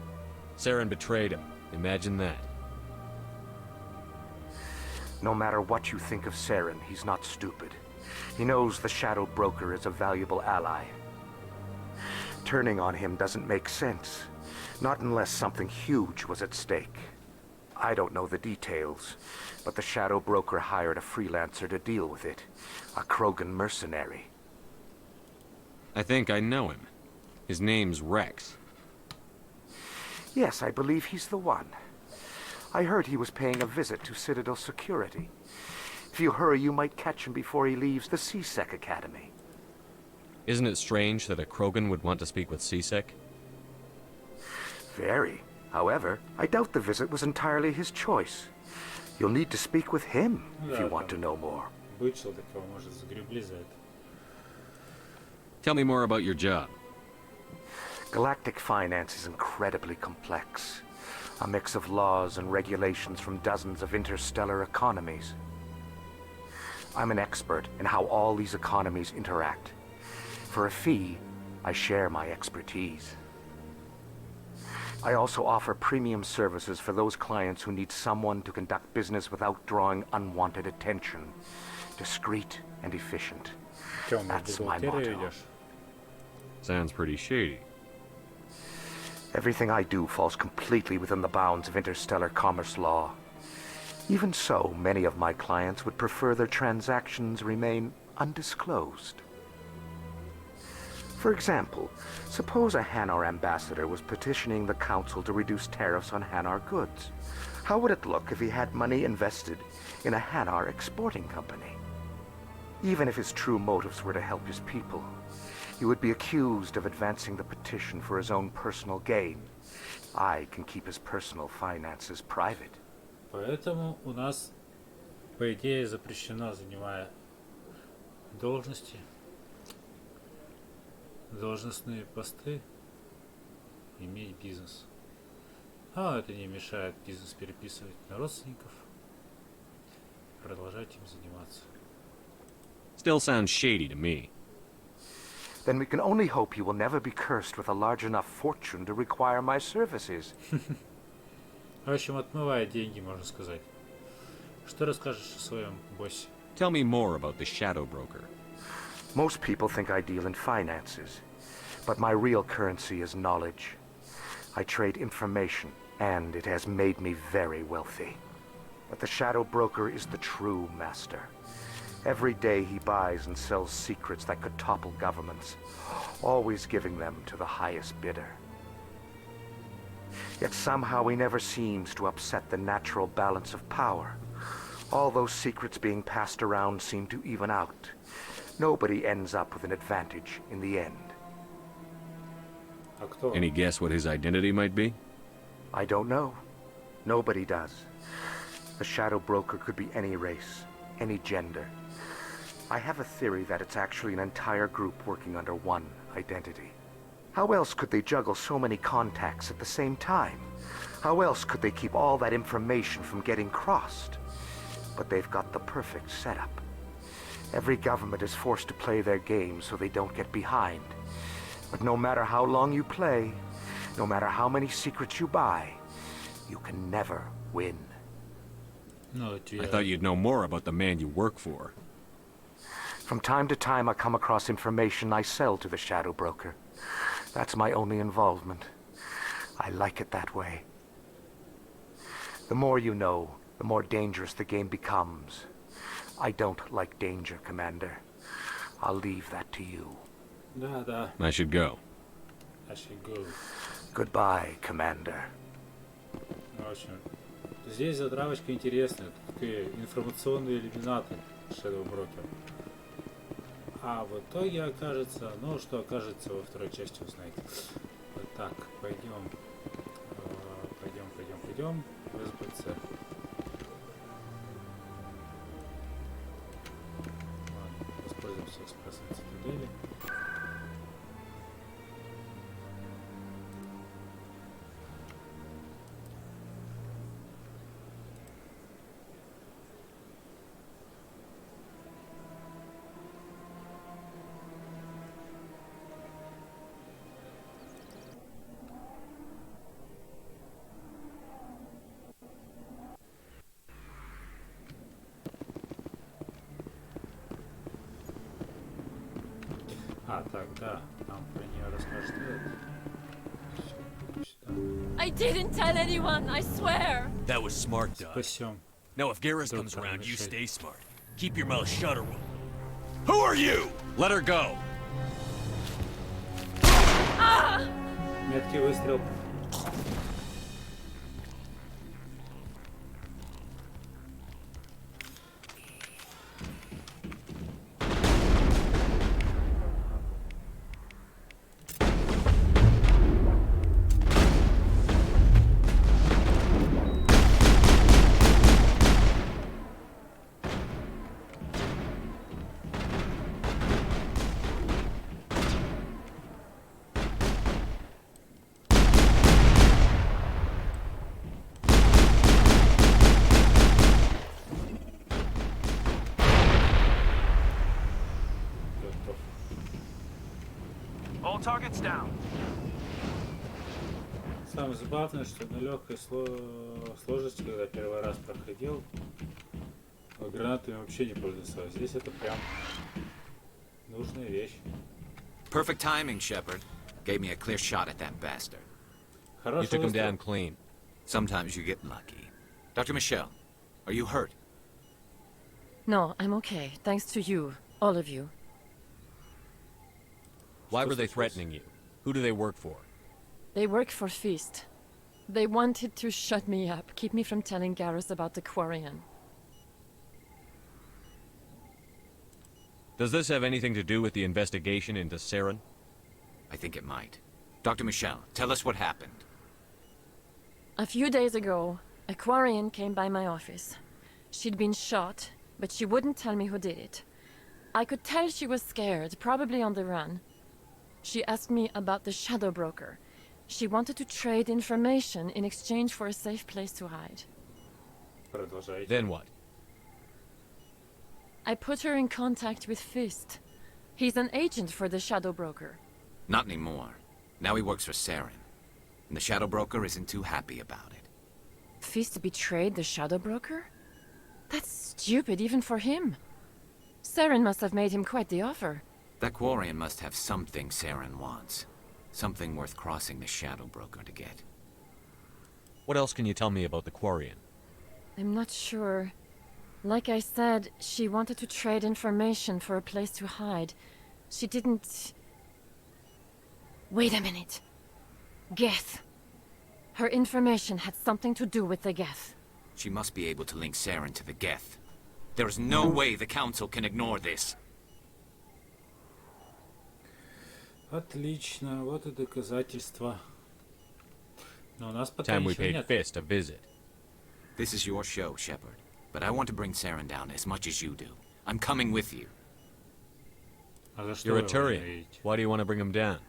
Saren betrayed him. Imagine that. No matter what you think of Saren, he's not stupid. He knows the Shadow Broker is a valuable ally. Turning on him doesn't make sense. Not unless something huge was at stake. I don't know the details, but the Shadow Broker hired a freelancer to deal with it. A Krogan mercenary. I think I know him. His name's Rex. Yes, I believe he's the one. I heard he was paying a visit to Citadel security. If you hurry, you might catch him before he leaves the C-Sec Academy. Isn't it strange that a Krogan would want to speak with C-Sec? Very. However, I doubt the visit was entirely his choice. You'll need to speak with him if you want to know more. Бычил, так его, может, загребли за это. Tell me more about your job. Galactic finance is incredibly complex. A mix of laws and regulations from dozens of interstellar economies. I'm an expert in how all these economies interact. For a fee, I share my expertise. I also offer premium services for those clients who need someone to conduct business without drawing unwanted attention. Discreet and efficient. That's my motto. Sounds pretty shady. Everything I do falls completely within the bounds of interstellar commerce law. Even so, many of my clients would prefer their transactions remain undisclosed. For example, suppose a Hanar ambassador was petitioning the Council to reduce tariffs on Hanar goods. How would it look if he had money invested in a Hanar exporting company? Even if his true motives were to help his people, he would be accused of advancing the petition for his own personal gain. I can keep his personal finances private. Поэтому у нас, по идее, запрещено, занимая должностные посты, иметь бизнес. А это не мешает бизнес переписывать на родственников, продолжать им заниматься. Still sounds shady to me. Then we can only hope you will never be cursed with a large enough fortune to require my services. В общем, отмывая деньги, можно сказать. Что расскажешь о своем боссе? Tell me more about the Shadow Broker. Most people think I deal in finances, but my real currency is knowledge. I trade information, and it has made me very wealthy. But the Shadow Broker is the true master. Every day he buys and sells secrets that could topple governments, always giving them to the highest bidder. Yet somehow he never seems to upset the natural balance of power. All those secrets being passed around seem to even out. Nobody ends up with an advantage in the end. Any guess what his identity might be? I don't know. Nobody does. The Shadow Broker could be any race, any gender. I have a theory that it's actually an entire group working under one identity. How else could they juggle so many contacts at the same time? How else could they keep all that information from getting crossed? But they've got the perfect setup. Every government is forced to play their game so they don't get behind. But no matter how long you play, no matter how many secrets you buy, you can never win. I thought you'd know more about the man you work for. From time to time I come across information I sell to the Shadow Broker. That's my only involvement. I like it that way. The more you know, the more dangerous the game becomes. I don't like danger, Commander. I'll leave that to you. Да, да. I should go. Goodbye, Commander. В общем, здесь затравочка интересная. Такие информационные иллюминаты Shadow Broker. А в итоге окажется, ну что окажется во второй части, узнаете. Вот так, пойдем, в СБЦ. Ладно, воспользуемся экспрессом Цитадели. А, так, да, нам про нее расскажет I didn't tell anyone, I swear. That was smart, Doc. Спасем. Now, if Garrus comes around, you stay smart. Keep your mouth shut or we'll... Who are you? Let her go. Меткий выстрел. All targets down. Самое забавное, что на легкой сложности, когда первый раз проходил, гранатами вообще не пользовался. А здесь это прям нужная вещь. Perfect timing, Shepard. Gave me a clear shot at that bastard. You took him down clean. Sometimes you get lucky. Dr. Michelle, are you hurt? No, I'm okay. Thanks to you. All of you. Why were they threatening you? Who do they work for? They work for Feast. They wanted to shut me up, keep me from telling Garrus about the Quarian. Does this have anything to do with the investigation into Saren? I think it might. Dr. Michelle, tell us what happened. A few days ago, a Quarian came by my office. She'd been shot, but she wouldn't tell me who did it. I could tell she was scared, probably on the run. She asked me about the Shadow Broker. She wanted to trade information in exchange for a safe place to hide. Then what? I put her in contact with Fist. He's an agent for the Shadow Broker. Not anymore. Now he works for Saren. And the Shadow Broker isn't too happy about it. Fist betrayed the Shadow Broker? That's stupid even for him. Saren must have made him quite the offer. That Quarian must have something Saren wants. Something worth crossing the Shadow Broker to get. What else can you tell me about the Quarian? I'm not sure. Like I said, she wanted to trade information for a place to hide. She didn't... Wait a minute. Geth. Her information had something to do with the Geth. She must be able to link Saren to the Geth. There is no way the Council can ignore this. Отлично, вот и доказательства. Но у нас пока Time we ничего paid нет. Fist a visit. This is your show, Shepard. But I want to bring Saren down as much as you do. I'm coming with you. You're a Turian. Why do you want to bring him down?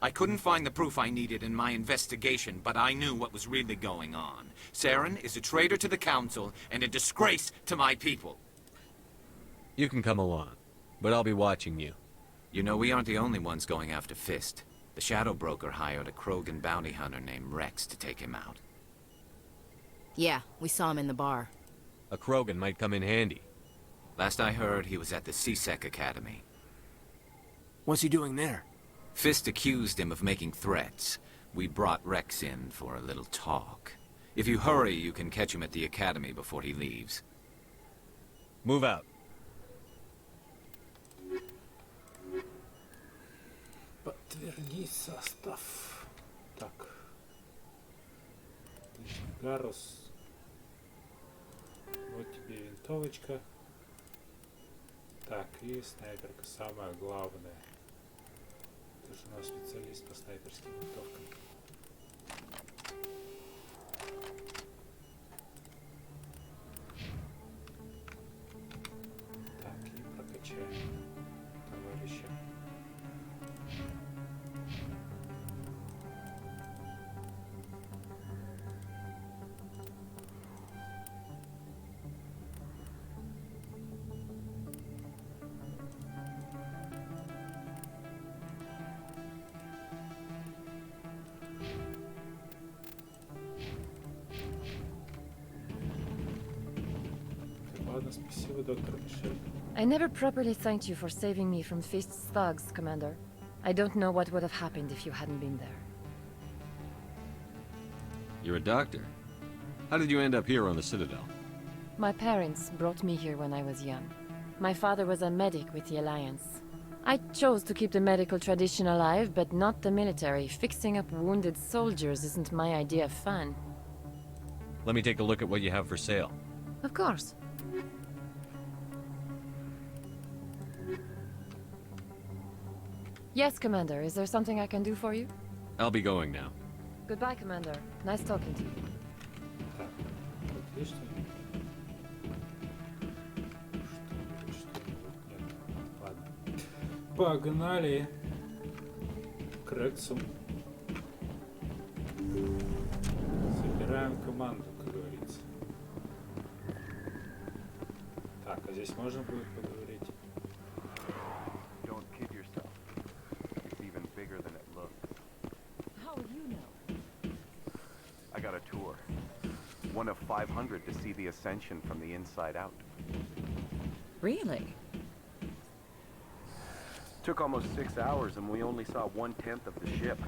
I couldn't find the proof I needed in my investigation, but I knew what was really going on. Saren is a traitor to the Council and a disgrace to my people. You can come along, but I'll be watching you. You know, we aren't the only ones going after Fist. The Shadow Broker hired a Krogan bounty hunter named Rex to take him out. Yeah, we saw him in the bar. A Krogan might come in handy. Last I heard, he was at the CSEC Academy. What's he doing there? Fist accused him of making threats. We brought Rex in for a little talk. If you hurry, you can catch him at the Academy before he leaves. Move out. Верни состав. Так. Гарус. Вот тебе винтовочка. Так, и снайперка, самое главное. Ты же у нас специалист по снайперским винтовкам. Так, и прокачаем товарища. Спасибо, доктор Мишель. I never properly thanked you for saving me from Feast's thugs, Commander. I don't know what would have happened if you hadn't been there. You're a doctor. How did you end up here on the Citadel? My parents brought me here when I was young. My father was a medic with the Alliance. I chose to keep the medical tradition alive, but not the military. Fixing up wounded soldiers isn't my idea of fun. Let me take a look at what you have for sale. Of course. Yes, Commander. Is there something I can do for you? I'll be going now. Goodbye, Commander. Nice talking to you. Отлично. Ладно. Погнали к Рексу. Собираем команду, как говорится. Так, а здесь можно будет поговорить? I got a tour. One of 500 to see the Ascension from the inside out. Really? Took almost 6 hours and we only saw 1/10 of the ship.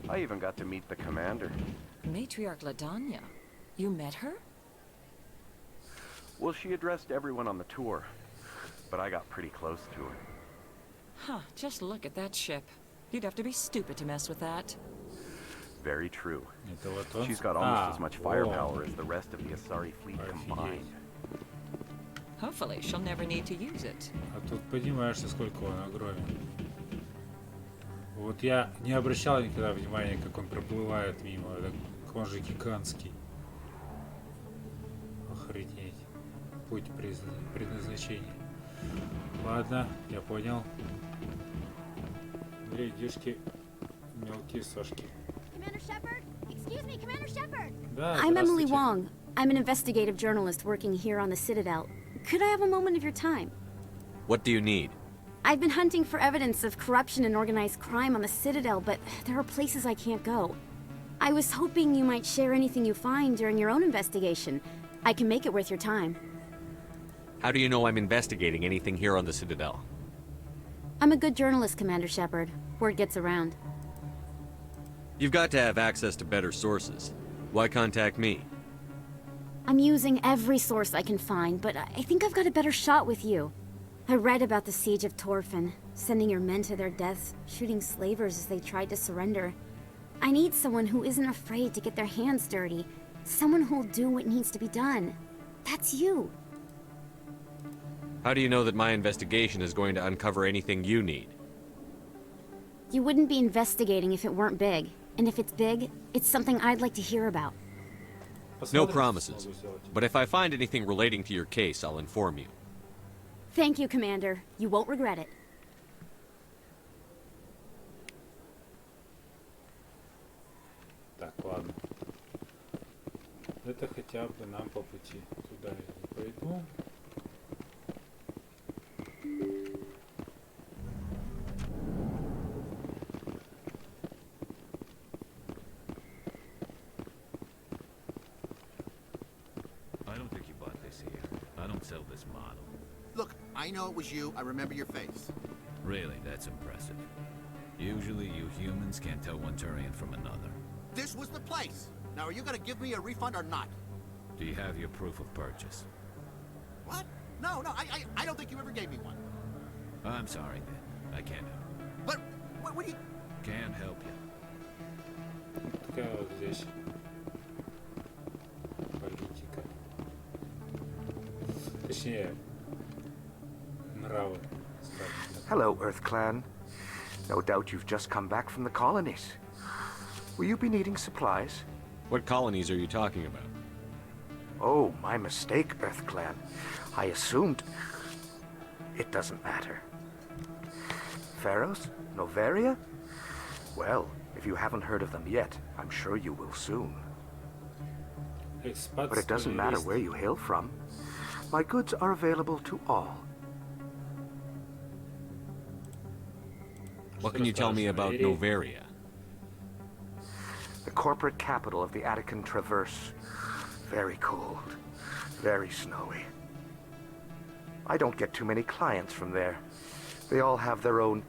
I even got to meet the commander. Matriarch Ladanya. You met her? Well, she addressed everyone on the tour, but I got pretty close to her. Huh, just look at that ship. You'd have to be stupid to mess with that. Very true. She's got almost as much firepower as the rest of the Asari fleet combined. Hopefully, she'll never need to use it. А тут понимаешь, насколько он огромен. Вот я не обращал никогда внимания, как он проплывает мимо. Так он же гигантский. Охренеть. Путь предназначения. Ладно, я понял. Ледишки, мелкие сошки. Commander Shepard? Excuse me, Commander Shepard! Да, I'm Emily Wong. I'm an investigative journalist working here on the Citadel. Could I have a moment of your time? What do you need? I've been hunting for evidence of corruption and organized crime on the Citadel, but there are places I can't go. I was hoping you might share anything you find during your own investigation. I can make it worth your time. How do you know I'm investigating anything here on the Citadel? I'm a good journalist, Commander Shepard. Word gets around. You've got to have access to better sources. Why contact me? I'm using every source I can find, but I think I've got a better shot with you. I read about the siege of Torfin, sending your men to their deaths, shooting slavers as they tried to surrender. I need someone who isn't afraid to get their hands dirty. Someone who'll do what needs to be done. That's you. How do you know that my investigation is going to uncover anything you need? You wouldn't be investigating if it weren't big. And if it's big, it's something I'd like to hear about. No promises. But if I find anything relating to your case, I'll inform you. Thank you, Commander. You won't regret it. Так, ладно. Это хотя бы нам по пути. Туда я не пойду. I don't think you bought this here. I don't sell this model. Look, I know it was you. I remember your face. Really, that's impressive. Usually you humans can't tell one Turian from another. This was the place. Now, are you gonna give me a refund or not? Do you have your proof of purchase? What? No, I don't think you ever gave me one. I'm sorry, then. I can't help. But What do you... Can't help you. Такая вот здесь политика. Точнее, нравы. Hello, Earth Clan. No doubt you've just come back from the colonies. Will you be needing supplies? What colonies are you talking about? Oh, my mistake, Earth Clan. I assumed... It doesn't matter. Pharaohs? Noveria? Well, if you haven't heard of them yet, I'm sure you will soon. But it doesn't matter where you hail from. My goods are available to all. What can you tell me about Noveria? The corporate capital of the Attican Traverse. Very cold. Very snowy. I don't get too many clients from there. They all have their own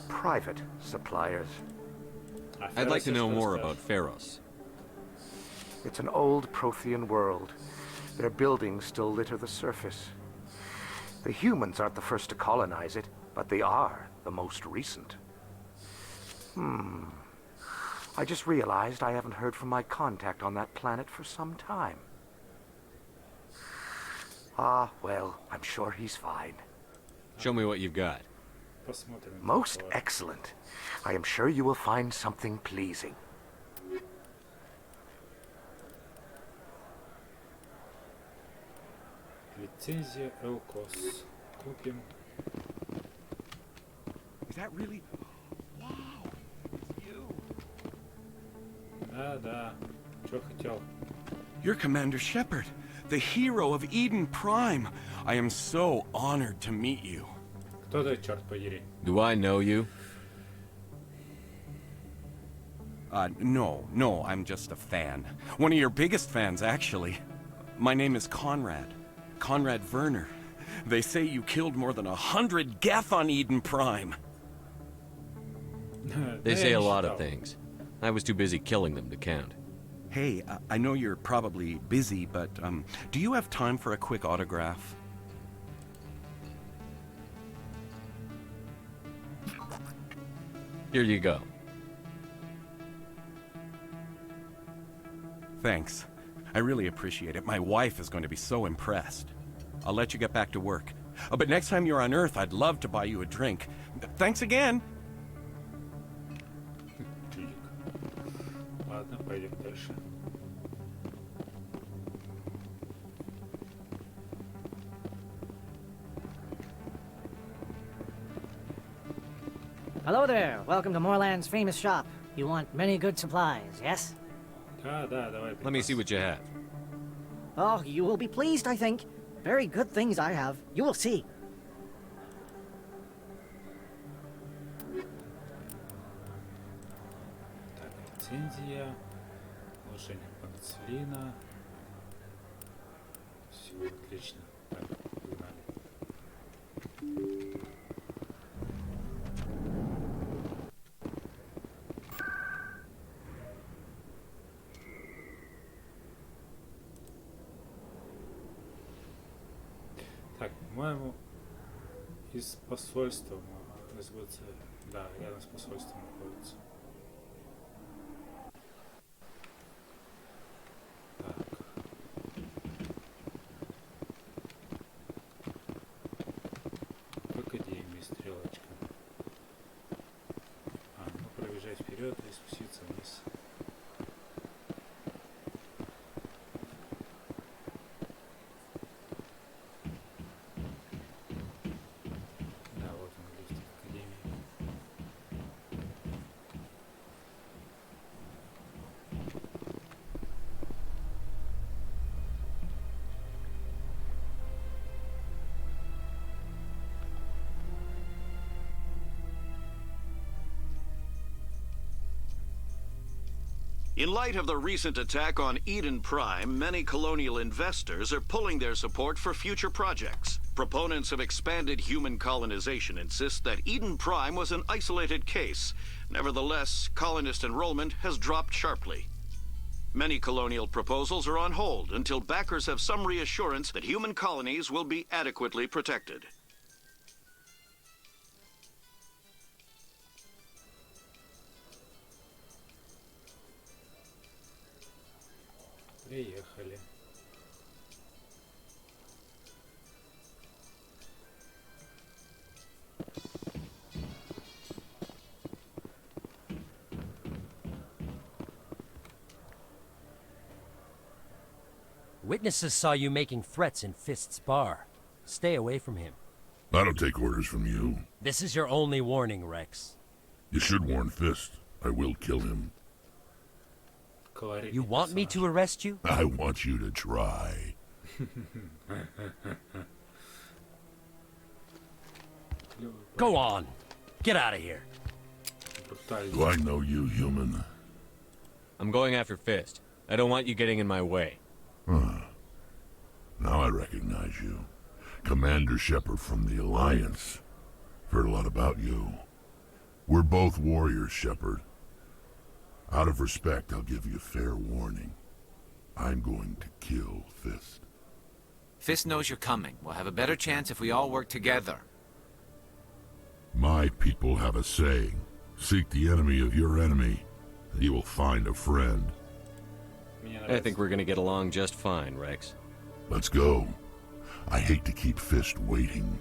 private suppliers. I'd like to know more about Pharos. It's an old Prothean world. Their buildings still litter the surface. The humans aren't the first to colonize it, but they are the most recent. I just realized I haven't heard from my contact on that planet for some time. Ah, well, I'm sure he's fine. Show me what you've got. Most excellent. I am sure you will find something pleasing. Лицензия Элкос. Купим. Is that really? Wow, it's you. Да. Чё хотел? You're Commander Shepard, the hero of Eden Prime. I am so honored to meet you. Кто ты, черт подери? Do I know you? No, I'm just a fan. One of your biggest fans, actually. My name is Conrad. Conrad Werner. They say you killed more than 100 Geth on Eden Prime. They say a lot of things. I was too busy killing them to count. Hey, I know you're probably busy, but do you have time for a quick autograph? Here you go. Thanks. I really appreciate it. My wife is going to be so impressed. I'll let you get back to work. But next time you're on Earth, I'd love to buy you a drink. Thanks again! Ладно, пойдем дальше. Hello there. Welcome to Moorland's famous shop. You want many good supplies, yes? Да, давай. Let me see what you have. Oh, you will be pleased, I think. Very good things I have. You will see. Так, лицензия. Улучшение панцелина. Все, отлично. Так, погнали. Так, по-моему, из посольства находится. Да, рядом с посольством находится. Так. По академии стрелочка. Ну пробежать вперед и спуститься вниз. In light of the recent attack on Eden Prime, many colonial investors are pulling their support for future projects. Proponents of expanded human colonization insist that Eden Prime was an isolated case. Nevertheless, colonist enrollment has dropped sharply. Many colonial proposals are on hold until backers have some reassurance that human colonies will be adequately protected. Приехали. Witnesses saw you making threats in Fist's bar. Stay away from him. I don't take orders from you. This is your only warning, Rex. You should warn Fist. I will kill him. You want me to arrest you? I want you to try. Go on. Get out of here. Do I know you, human? I'm going after Fist. I don't want you getting in my way. Huh. Now I recognize you. Commander Shepard from the Alliance. Heard a lot about you. We're both warriors, Shepard. Out of respect, I'll give you fair warning. I'm going to kill Fist. Fist knows you're coming. We'll have a better chance if we all work together. My people have a saying. Seek the enemy of your enemy, and you will find a friend. I think we're gonna get along just fine, Rex. Let's go. I hate to keep Fist waiting.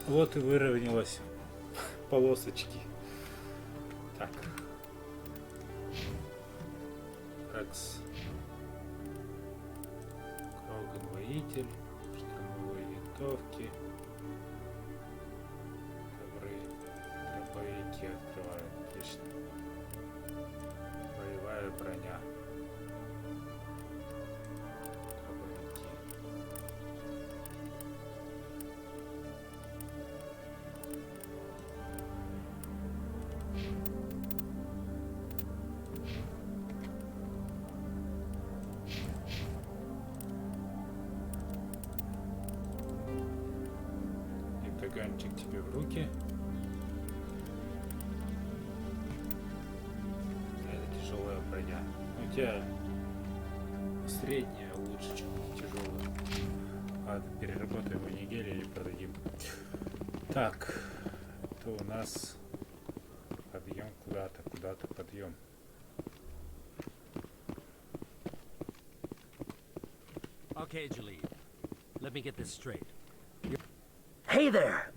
Вот и выровнялась полосочки. Так. Рекс. Кроган воитель. Штурмовые винтовки. Ковры. Дробовики открывают. Отлично. Боевая броня. Дробовики. Таганчик тебе в руки. Это тяжелая броня. У тебя средняя лучше, чем тяжелая. Ладно, переработаем в неделю или продадим. Так, это у нас подъем куда-то подъем. Okay, Jalid. Let me get this straight. Hey there!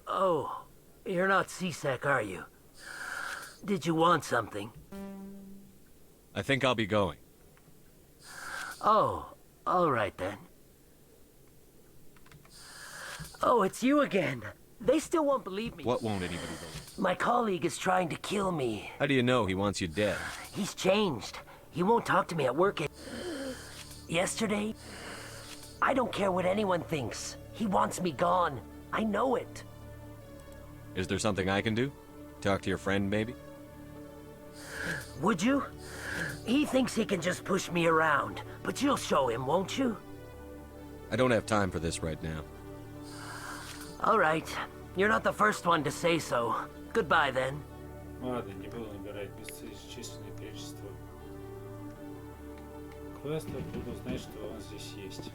Oh, you're not CSEC, are you? Did you want something? I think I'll be going. Oh, all right then. Oh, it's you again. They still won't believe me. What won't anybody believe? My colleague is trying to kill me. How do you know he wants you dead? He's changed. He won't talk to me at work. Yesterday, I don't care what anyone thinks. He wants me gone. I know it. Is there something I can do? Talk to your friend, maybe? Would you? He thinks he can just push me around, but you'll show him, won't you? I don't have time for this right now. All right. You're not the first one to say so. Goodbye, then. Ладно, не буду набирать бесчисленное количество квестов, буду знать, что он здесь есть.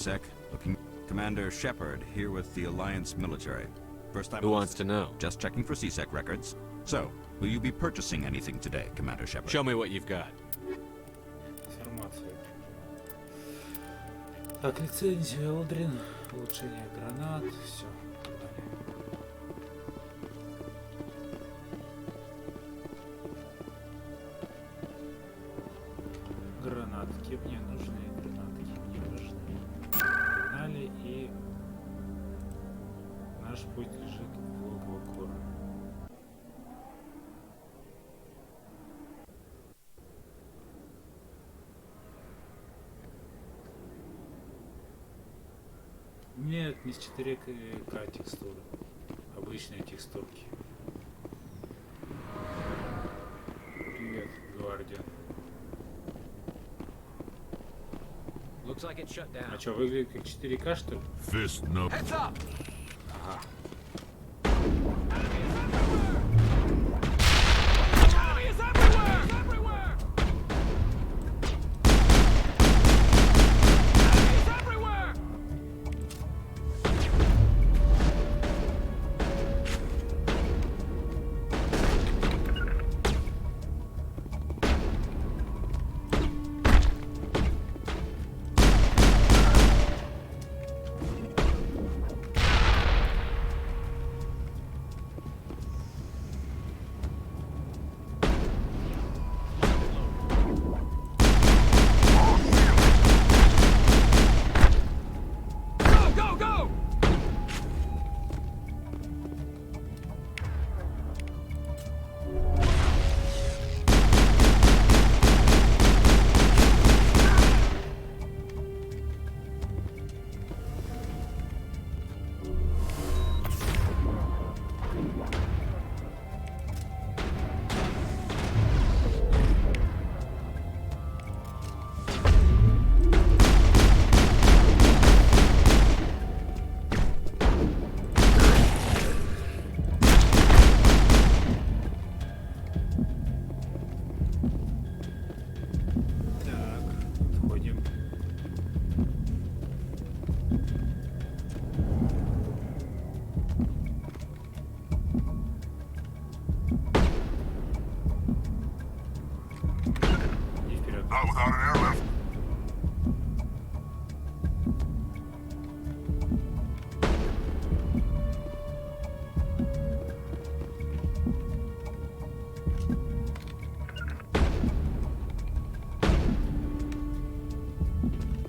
sec. Looking... Commander Shepard, here with the Alliance military. First time... Who wants to know? Just checking for CSEC records. So, will you be purchasing anything today, Commander Shepard? Show me what you've got. Информация. Так, лицензия Олдрин, улучшение гранат, все. Гранатки мне нужны, гранатки мне нужны. Погнали, и наш путь лежит в логово Кора. Нет, не с 4К текстуры. Обычные текстурки. Привет, Гвардия. А что, выглядит как 4К, что ли? Fist no. Ага.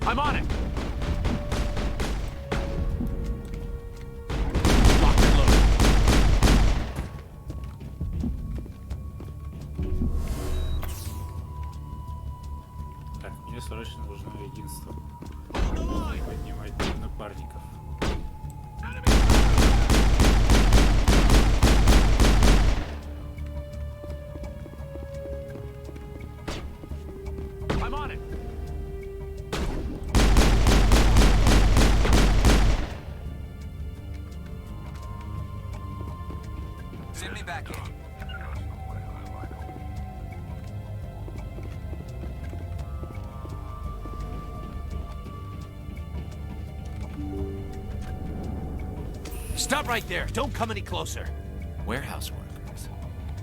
I'm on it! Так, мне срочно нужно единство. Поднимать напарников. I'm on it! Send me back in. Stop right there! Don't come any closer! Warehouse workers.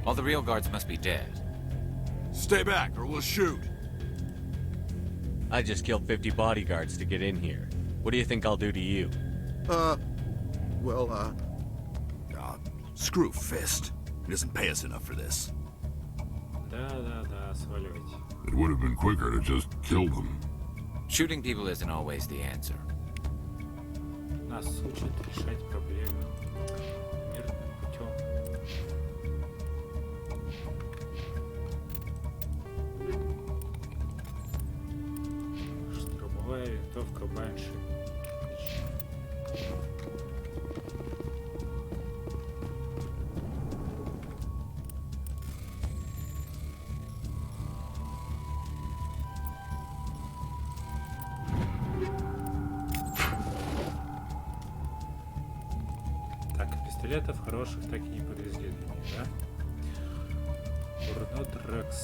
All the real guards must be dead. Stay back or we'll shoot. I just killed 50 bodyguards to get in here. What do you think I'll do to you? Screw Fist. He doesn't pay us enough for this. Да, сваливайте. It would have been quicker to just kill them. Shooting people isn't always the answer. Нас учат решать проблемы мирным путем. Штурмовая винтовка Банши. Пистолетов хороших так и не подвезли до них, да? Бурнот Рекс.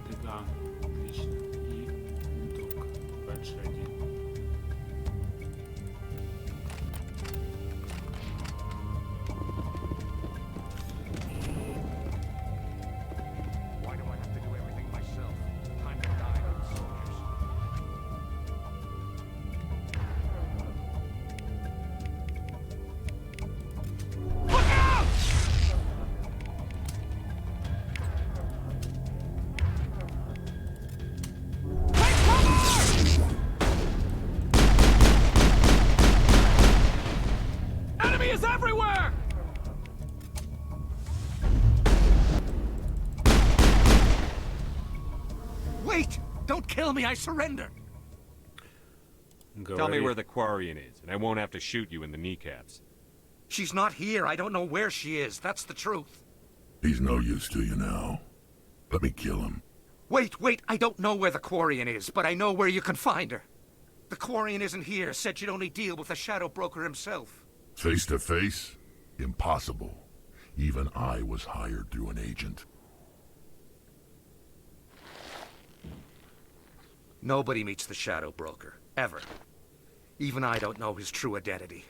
Деган. Отлично. И винтовка. Банши 1. Wait! Don't kill me, I surrender! Tell me where the Quarian is, and I won't have to shoot you in the kneecaps. She's not here. I don't know where she is. That's the truth. He's no use to you now. Let me kill him. Wait, wait. I don't know where the Quarian is, but I know where you can find her. The Quarian isn't here. Said she'd only deal with the Shadow Broker himself. Face to face? Impossible. Even I was hired through an agent. Nobody meets the Shadow Broker. Ever. Even I don't know his true identity.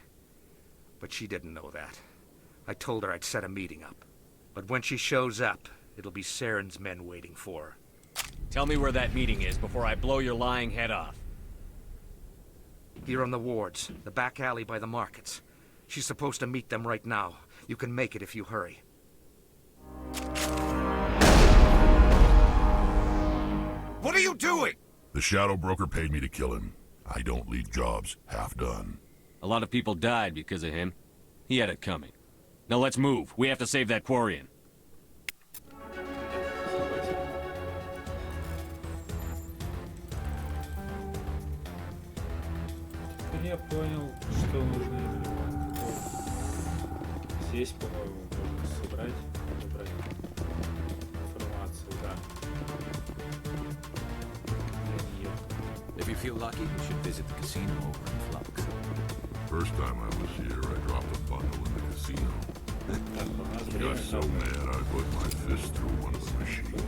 But she didn't know that. I told her I'd set a meeting up. But when she shows up, it'll be Saren's men waiting for her. Tell me where that meeting is before I blow your lying head off. Here on the wards, the back alley by the markets. She's supposed to meet them right now. You can make it if you hurry. What are you doing? The Shadow Broker paid me to kill him. I don't leave jobs half done. A lot of people died because of him. He had it coming. Now let's move. We have to save that Quarian. Я понял, что нужно. Здесь, по-моему, можно собрать, выбрать информацию, да. If you feel lucky, you should visit the casino over in Flux. First time I was here, I dropped a bundle in the casino. I got so mad I put my fist through one of the machines.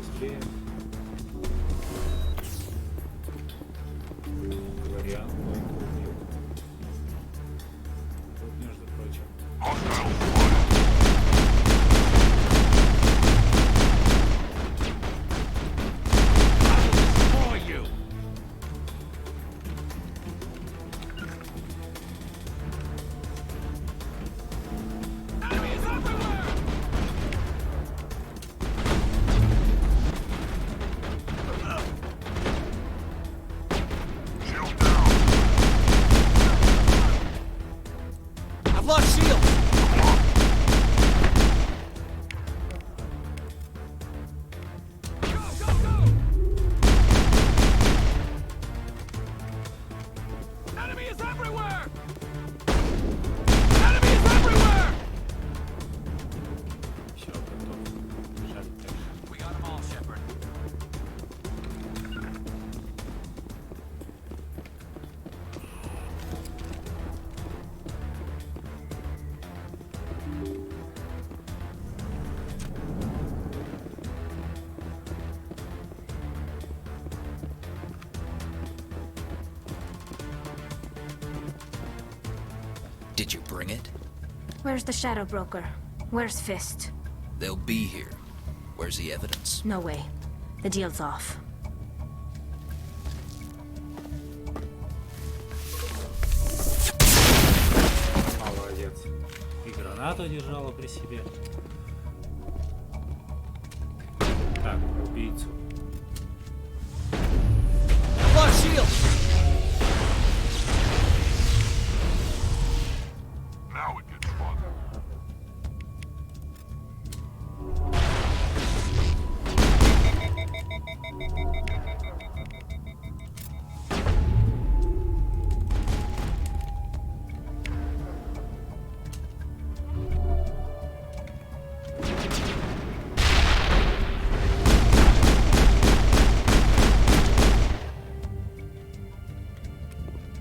Did you bring it? Where's the Shadow Broker? Where's Fist? They'll be here. Where's the evidence? No way. The deal's off. Молодец. И гранату держала при себе. Так, убийцу. Now it gets fun.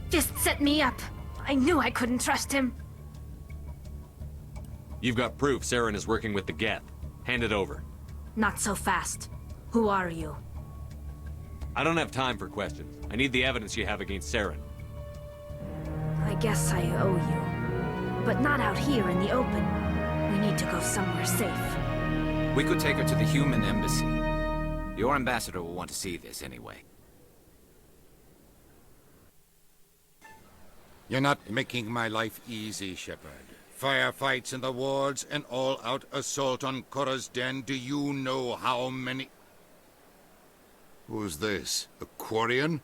Fist set me up. I knew I couldn't trust him. You've got proof Saren is working with the Geth. Hand it over. Not so fast. Who are you? I don't have time for questions. I need the evidence you have against Saren. I guess I owe you. But not out here in the open. We need to go somewhere safe. We could take her to the human embassy. Your ambassador will want to see this anyway. You're not making my life easy, Shepard. Firefights in the wards, an all-out assault on Korra's den. Do you know how many... Who's this? A Quarian?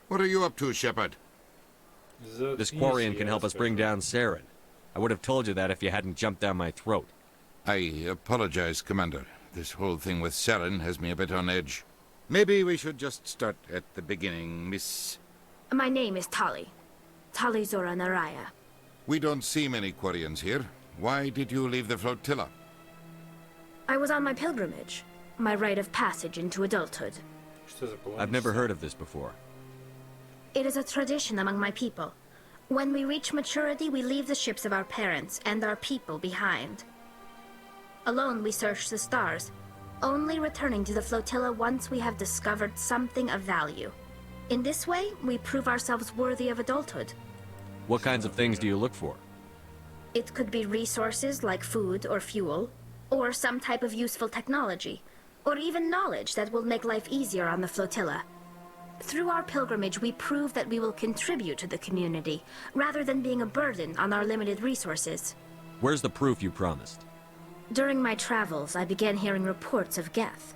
What are you up to, Shepard? This Quarian can help us bring down Saren. I would have told you that if you hadn't jumped down my throat. I apologize, Commander. This whole thing with Saren has me a bit on edge. Maybe we should just start at the beginning, Miss... My name is Tali. Tali Zora Naraya. We don't see many Quarians here. Why did you leave the flotilla? I was on my pilgrimage. My rite of passage into adulthood. I've never heard of this before. It is a tradition among my people. When we reach maturity, we leave the ships of our parents and our people behind. Alone, we search the stars, only returning to the flotilla once we have discovered something of value. In this way, we prove ourselves worthy of adulthood. What kinds of things do you look for? It could be resources like food or fuel, or some type of useful technology, or even knowledge that will make life easier on the flotilla. Through our pilgrimage, we prove that we will contribute to the community, rather than being a burden on our limited resources. Where's the proof you promised? During my travels, I began hearing reports of Geth.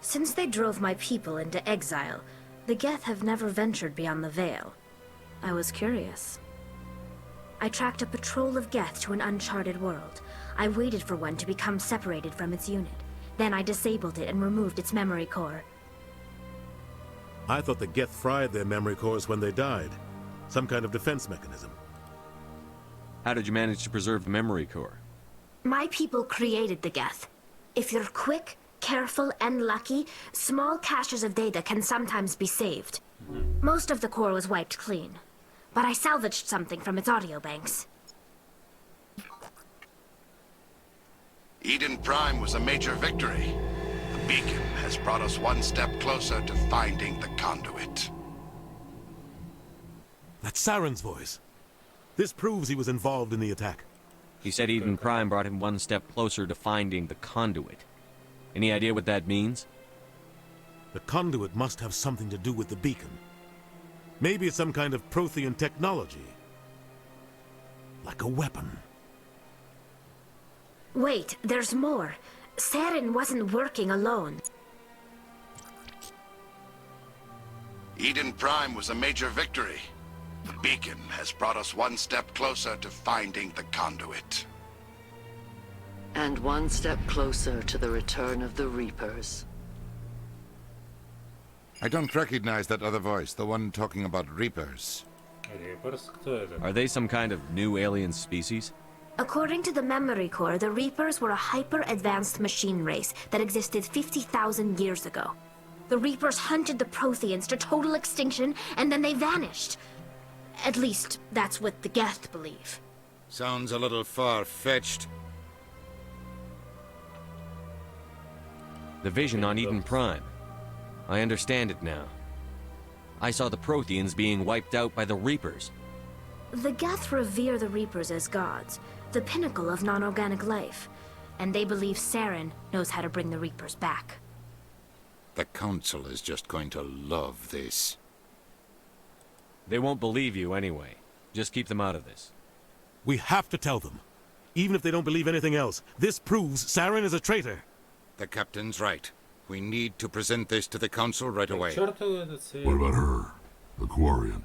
Since they drove my people into exile, the Geth have never ventured beyond the Veil. I was curious. I tracked a patrol of Geth to an uncharted world. I waited for one to become separated from its unit. Then I disabled it and removed its memory core. I thought the Geth fried their memory cores when they died. Some kind of defense mechanism. How did you manage to preserve the memory core? My people created the Geth. If you're quick, careful, and lucky, small caches of data can sometimes be saved. Most of the core was wiped clean, but I salvaged something from its audio banks. Eden Prime was a major victory. The beacon has brought us one step closer to finding the conduit. That's Saren's voice. This proves he was involved in the attack. He said Eden Prime brought him one step closer to finding the conduit. Any idea what that means? The conduit must have something to do with the beacon. Maybe it's some kind of Prothean technology. Like a weapon. Wait, there's more. Saren wasn't working alone. Eden Prime was a major victory. The beacon has brought us one step closer to finding the conduit. And one step closer to the return of the Reapers. I don't recognize that other voice, the one talking about Reapers. Are they some kind of new alien species? According to the memory core, the Reapers were a hyper-advanced machine race that existed 50,000 years ago. The Reapers hunted the Protheans to total extinction, and then they vanished. At least, that's what the Geth believe. Sounds a little far-fetched. The vision on Eden Prime. I understand it now. I saw the Protheans being wiped out by the Reapers. The Geth revere the Reapers as gods, the pinnacle of non-organic life, and they believe Saren knows how to bring the Reapers back. The Council is just going to love this. They won't believe you anyway. Just keep them out of this. We have to tell them. Even if they don't believe anything else, this proves Saren is a traitor. The Captain's right. We need to present this to the Council right away. What about her, the Quarian?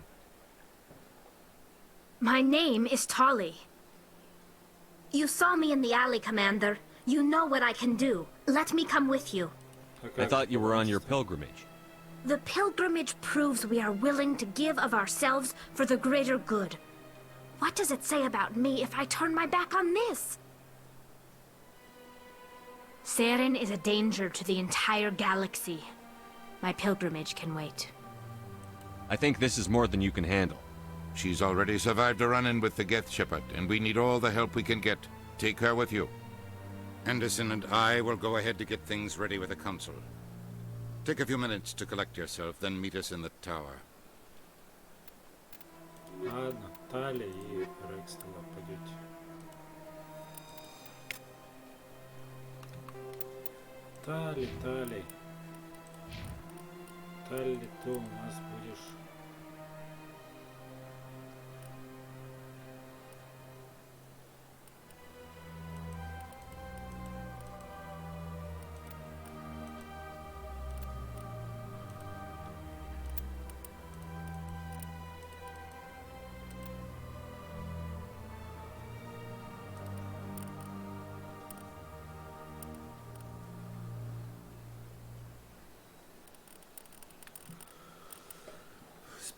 My name is Tali. You saw me in the alley, Commander. You know what I can do. Let me come with you. I thought you were on your pilgrimage. The pilgrimage proves we are willing to give of ourselves for the greater good. What does it say about me if I turn my back on this? Saren is a danger to the entire galaxy. My pilgrimage can wait. I think this is more than you can handle. She's already survived a run-in with the Geth Shepard, and we need all the help we can get. Take her with you. Anderson and I will go ahead to get things ready with the Council. Take a few minutes to collect yourself, then meet us in the tower. Ладно, Тали и Рекс тогда пойдете. Тали, ты у нас будешь.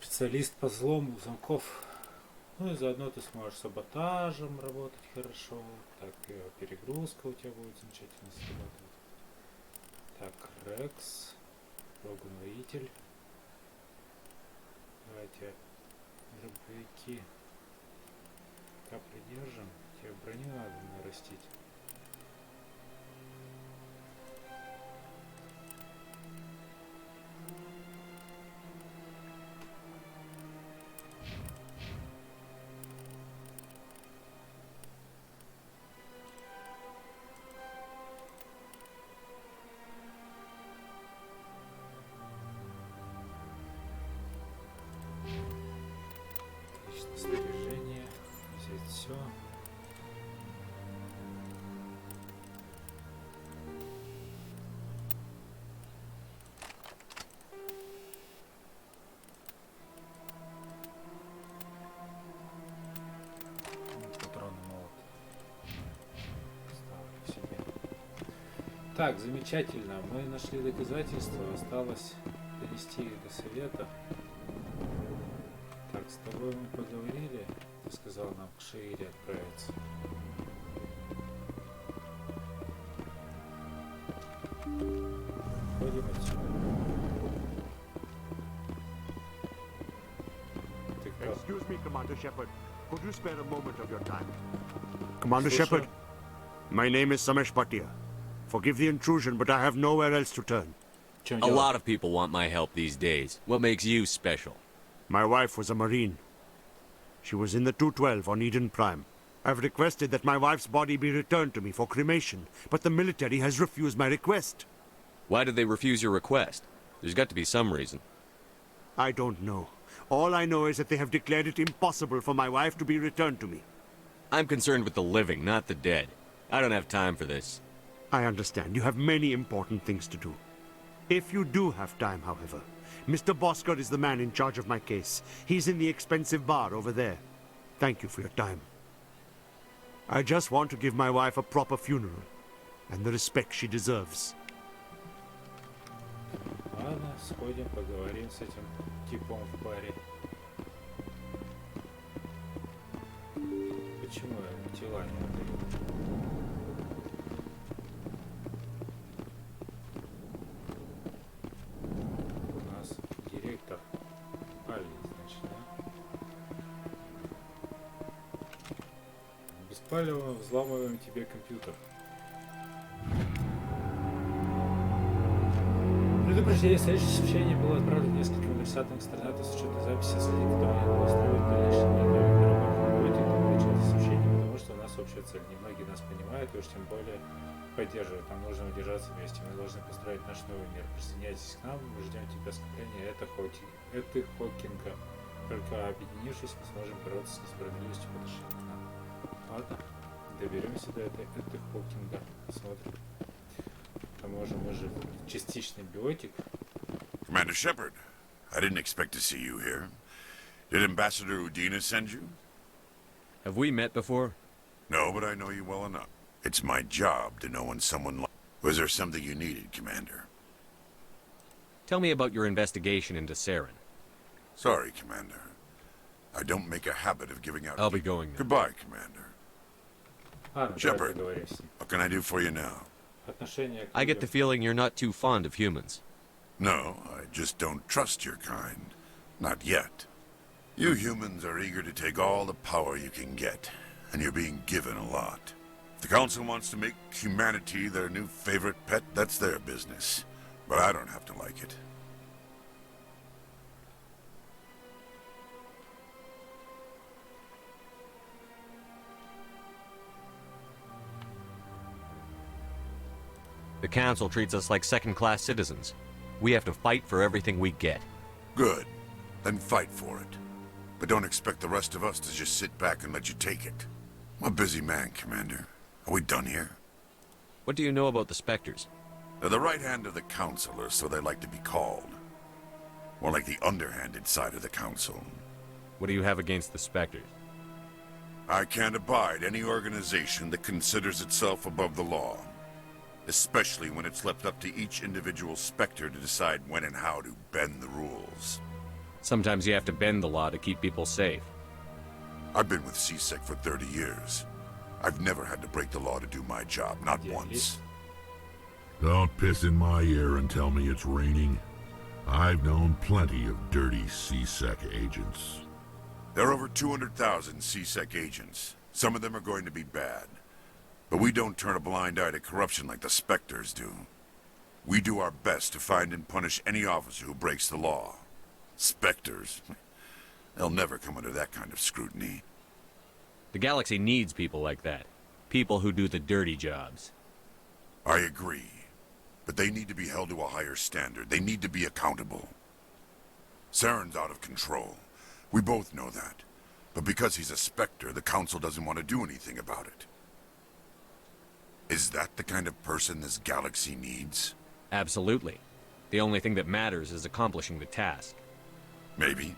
Специалист по взлому замков. Ну и заодно ты сможешь саботажем работать хорошо. Так, перегрузка у тебя будет замечательно срабатывать. Так, Рекс. Прогноитель. Давайте дробовики. Пока придержим. Тебе броню надо нарастить. Снаряжение, взять все. Патроны молот. Ставлю себе. Так, замечательно. Мы нашли доказательства. Осталось донести их до совета. Так, с тобой мы поговорили. Ты сказал нам к Шиире отправиться. Ходим отсюда. Excuse me, Commander Shepard. Could you spare a moment of your time? Commander Shepard, my name is Samesh Bhatia. Forgive the intrusion, but I have nowhere else to turn. A lot of people want my help these days. What makes you special? My wife was a Marine. She was in the 212 on Eden Prime. I've requested that my wife's body be returned to me for cremation, but the military has refused my request. Why did they refuse your request? There's got to be some reason. I don't know. All I know is that they have declared it impossible for my wife to be returned to me. I'm concerned with the living, not the dead. I don't have time for this. I understand. You have many important things to do. If you do have time, however, Mr. Bosker is the man in charge of my case. He's in the expensive bar over there. Thank you for your time. I just want to give my wife a proper funeral, and the respect she deserves. Ладно, сходим, поговорим с этим типом в баре. Почему тела не отдают? У нас директор Али, значит, да? Беспалево взламываем тебе компьютер. Предупреждение, следующее сообщение было отправлено нескольким адресатам экстранета с учетной записи, среди которых не было устроить дальнейшее это сообщение, потому что у нас общая цель. Немногие нас понимают и уж тем более поддерживают. Нам нужно удержаться вместе. Мы должны построить наш новый мир. Присоединяйтесь к нам, мы ждем тебя скопления. Это Хокинга. Только объединившись, мы сможем бороться с несправедливостью по отношению к нам. Ладно, доберемся до этой Хокинга. Посмотрим. Мы же частичный биотик. Commander Shepard, I didn't expect to see you here. Did Ambassador Udina send you? Have we met before? No, but I know you well enough. It's my job to know when someone Was there something you needed, Commander? Tell me about your investigation into Saren. Sorry, Commander. I don't make a habit of giving out... I'll be going now. Goodbye, Commander. Shepard, what can I do for you now? I get the feeling you're not too fond of humans. No, I just don't trust your kind. Not yet. You humans are eager to take all the power you can get, and you're being given a lot. If the Council wants to make humanity their new favorite pet, that's their business. But I don't have to like it. The Council treats us like second-class citizens. We have to fight for everything we get. Good. Then fight for it. But don't expect the rest of us to just sit back and let you take it. I'm a busy man, Commander. Are we done here? What do you know about the Spectres? They're the right hand of the Council, or so they like to be called. More like the underhanded side of the Council. What do you have against the Spectres? I can't abide any organization that considers itself above the law. Especially when it's left up to each individual Spectre to decide when and how to bend the rules. Sometimes you have to bend the law to keep people safe. I've been with CSEC for 30 years. I've never had to break the law to do my job, not once. Don't piss in my ear and tell me it's raining. I've known plenty of dirty CSEC agents. There are over 200,000 CSEC agents. Some of them are going to be bad. But we don't turn a blind eye to corruption like the Spectres do. We do our best to find and punish any officer who breaks the law. Spectres. They'll never come under that kind of scrutiny. The galaxy needs people like that. People who do the dirty jobs. I agree. But they need to be held to a higher standard. They need to be accountable. Saren's out of control. We both know that. But because he's a Spectre, the Council doesn't want to do anything about it. Is that the kind of person this galaxy needs? Absolutely. The only thing that matters is accomplishing the task. Maybe.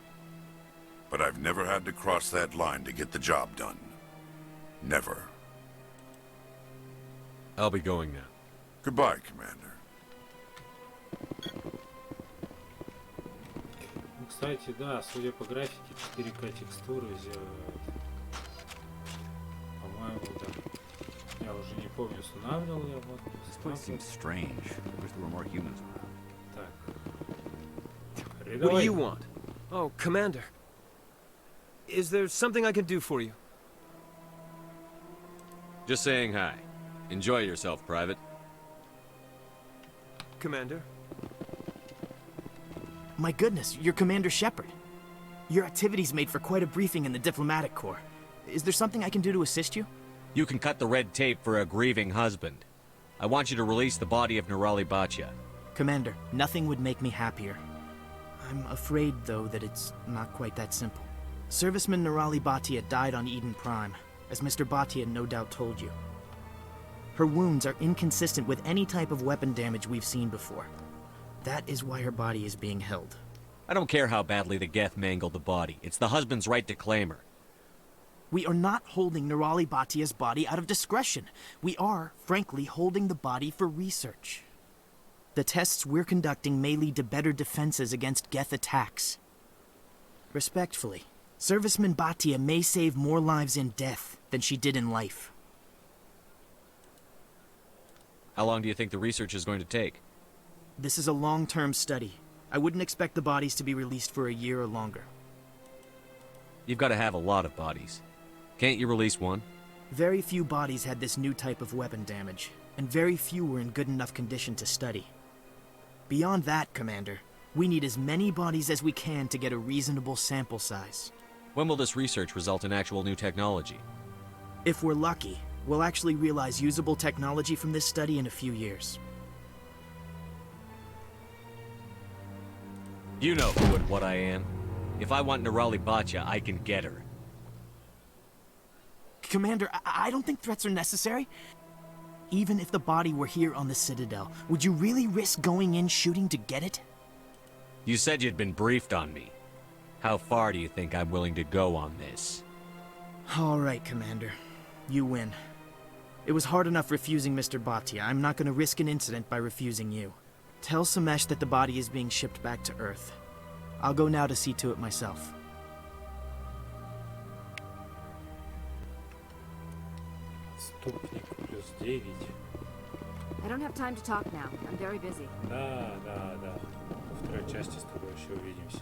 But I've never had to cross that line to get the job done. Never. I'll be going now. Goodbye, Commander. Ну, кстати, да, судя по графике, 4К текстуры сделают. По-моему, да. Я уже не помню, устанавливал я вот. This place seems strange. Wish there were more humans around. Так. What do you want? Oh, Commander. Is there something I can do for you? Just saying hi. Enjoy yourself, Private. Commander? My goodness, you're Commander Shepard. Your activities made for quite a briefing in the diplomatic corps. Is there something I can do to assist you? You can cut the red tape for a grieving husband. I want you to release the body of Nerali Bachya. Commander, nothing would make me happier. I'm afraid, though, that it's not quite that simple. Serviceman Nerali Bachya died on Eden Prime, as Mr. Bachya no doubt told you. Her wounds are inconsistent with any type of weapon damage we've seen before. That is why her body is being held. I don't care how badly the Geth mangled the body. It's the husband's right to claim her. We are not holding Nerali Bachya's body out of discretion. We are, frankly, holding the body for research. The tests we're conducting may lead to better defenses against Geth attacks. Respectfully, Serviceman Bachya may save more lives in death than she did in life. How long do you think the research is going to take? This is a long-term study. I wouldn't expect the bodies to be released for a year or longer. You've got to have a lot of bodies. Can't you release one? Very few bodies had this new type of weapon damage, and very few were in good enough condition to study. Beyond that, Commander, we need as many bodies as we can to get a reasonable sample size. When will this research result in actual new technology? If we're lucky, we'll actually realize usable technology from this study in a few years. You know who and what I am. If I want Nerali Bachya, I can get her. Commander, I don't think threats are necessary. Even if the body were here on the Citadel, would you really risk going in shooting to get it? You said you'd been briefed on me. How far do you think I'm willing to go on this? All right, Commander. You win. It was hard enough refusing Mr. Bachya. I'm not going to risk an incident by refusing you. Tell Samesh that the body is being shipped back to Earth. I'll go now to see to it myself. Ступник плюс 9. I don't have time to talk now. I'm very busy. Да. Во второй части с тобой еще увидимся.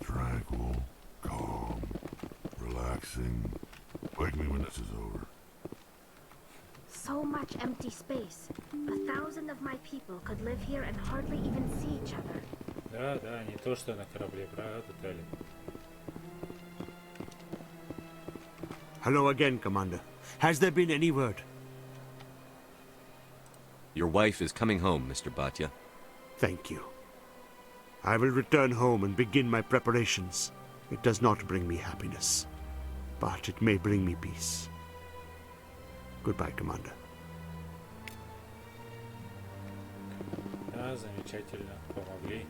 Tranquil, calm, relaxing. Wake me when this is over. So much empty space. 1,000 of my people could live here and hardly even see each other. Да, не то что на корабле, правда, Тали? Hello again, Commander. Has there been any word? Your wife is coming home, Mr. Bachya. Thank you. I will return home and begin my preparations. It does not bring me happiness, but it may bring me peace. Goodbye, Commander. Да, замечательно. Помогли.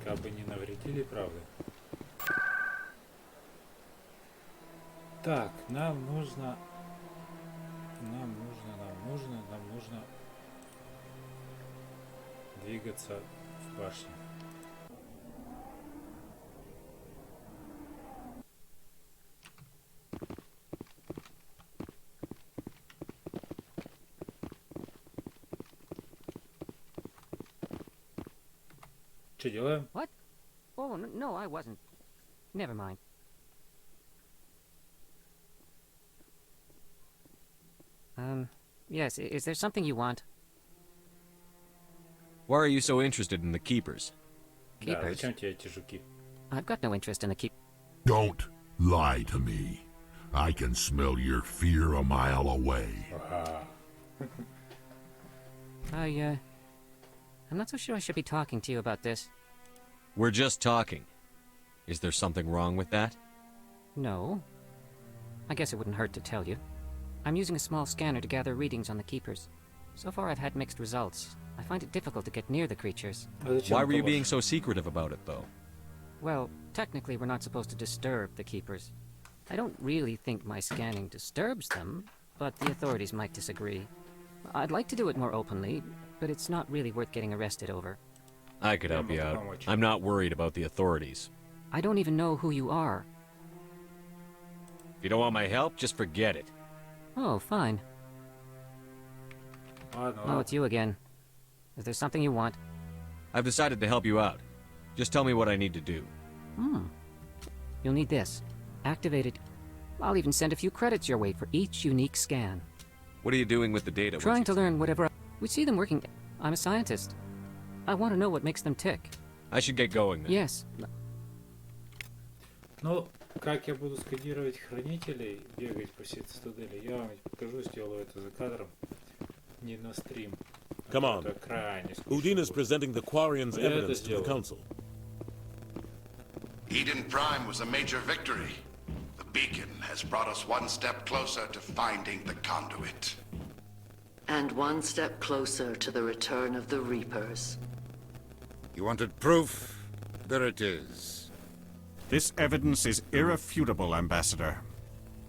Как бы не навредили, правда. Так, нам нужно двигаться в башню. Что делаем? What? Oh, no, I wasn't. Never mind. Yes, is there something you want? Why are you so interested in the keepers? Да, зачем тебе эти жуки? I've got no interest in the keep. Don't lie to me. I can smell your fear a mile away. I'm not so sure I should be talking to you about this. We're just talking. Is there something wrong with that? No. I guess it wouldn't hurt to tell you. I'm using a small scanner to gather readings on the keepers. So far I've had mixed results. I find it difficult to get near the creatures. Why were you being so secretive about it, though? Well, technically we're not supposed to disturb the keepers. I don't really think my scanning disturbs them, but the authorities might disagree. I'd like to do it more openly, but it's not really worth getting arrested over. I could help you out. I'm not worried about the authorities. I don't even know who you are. If you don't want my help, just forget it. Oh, fine. Oh, it's you again. Is there something you want? I've decided to help you out. Just tell me what I need to do. You'll need this. Activate it. I'll even send a few credits your way for each unique scan. What are you doing with the data? Trying to learn whatever. We see them working. I'm a scientist. I want to know what makes them tick. I should get going then. Yes. Ну, как я буду сканировать хранителей, бегать по всей цитадели, я вам покажу, сделаю это за кадром, не на стрим. Come on. Udina's presenting the Quarian's evidence to the council. Eden Prime was a major victory. The beacon has brought us one step closer to finding the conduit. And one step closer to the return of the Reapers. You wanted proof? There it is. This evidence is irrefutable, Ambassador.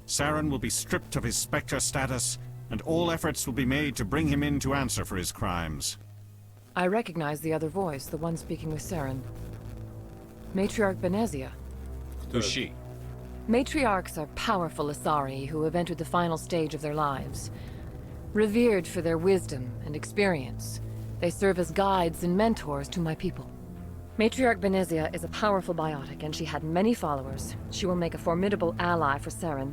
Saren will be stripped of his Spectre status, and all efforts will be made to bring him in to answer for his crimes. I recognize the other voice, the one speaking with Saren. Matriarch Benezia. Who's she? Matriarchs are powerful Asari who have entered the final stage of their lives. Revered for their wisdom and experience, they serve as guides and mentors to my people. Matriarch Benezia is a powerful biotic, and she had many followers. She will make a formidable ally for Saren.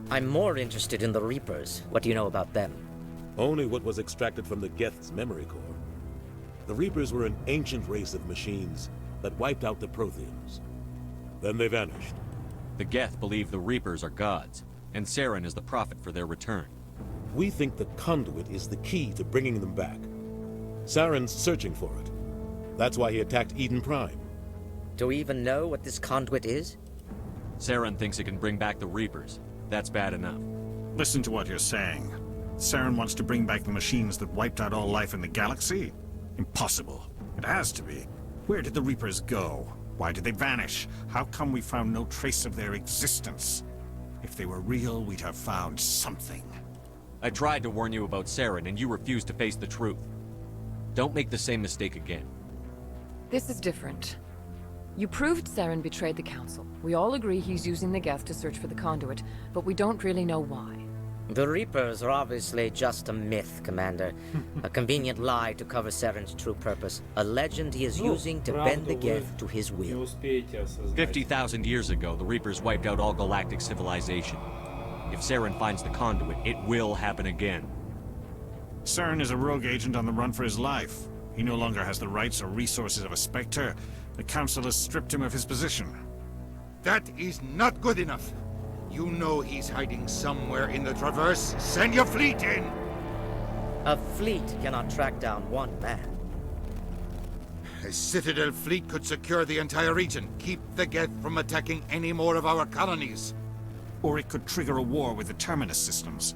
I'm more interested in the Reapers. What do you know about them? Only what was extracted from the Geth's memory core. The Reapers were an ancient race of machines that wiped out the Protheans. Then they vanished. The Geth believe the Reapers are gods, and Saren is the prophet for their return. We think the conduit is the key to bringing them back. Saren's searching for it. That's why he attacked Eden Prime. Do we even know what this conduit is? Saren thinks it can bring back the Reapers. That's bad enough. Listen to what you're saying. Saren wants to bring back the machines that wiped out all life in the galaxy? Impossible. It has to be. Where did the Reapers go? Why did they vanish? How come we found no trace of their existence? If they were real, we'd have found something. I tried to warn you about Saren, and you refused to face the truth. Don't make the same mistake again. This is different. You proved Saren betrayed the Council. We all agree he's using the Geth to search for the conduit, but we don't really know why. The Reapers are obviously just a myth, Commander. A convenient lie to cover Saren's true purpose. A legend he is using to bend the Geth to his will. 50,000 years ago, the Reapers wiped out all galactic civilization. If Saren finds the conduit, it will happen again. Saren is a rogue agent on the run for his life. He no longer has the rights or resources of a Spectre. The Council has stripped him of his position. That is not good enough. You know he's hiding somewhere in the Traverse. Send your fleet in! A fleet cannot track down one man. A Citadel fleet could secure the entire region, keep the Geth from attacking any more of our colonies. Or it could trigger a war with the Terminus systems.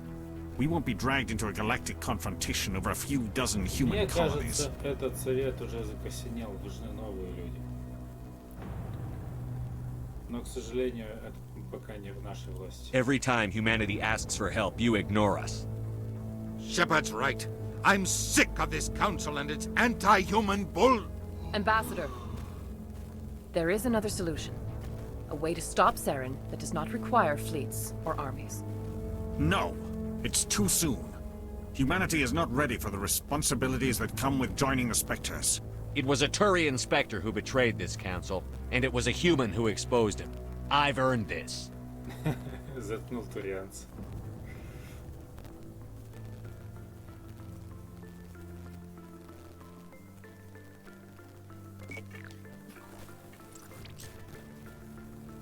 We won't be dragged into a galactic confrontation over a few dozen human Мне colonies. кажется, этот совет уже закосенел, нужны новые люди. Но, к сожалению, это пока не в нашей власти. Every time humanity asks for help, you ignore us. Shepard's right. I'm sick of this council and its anti-human bull. Ambassador, there is another solution. A way to stop Saren that does not require fleets or armies. No, it's too soon. Humanity is not ready for the responsibilities that come with joining the Spectres. It was a Turian Spectre who betrayed this council, and it was a human who exposed him. I've earned this. Заткнул турианца.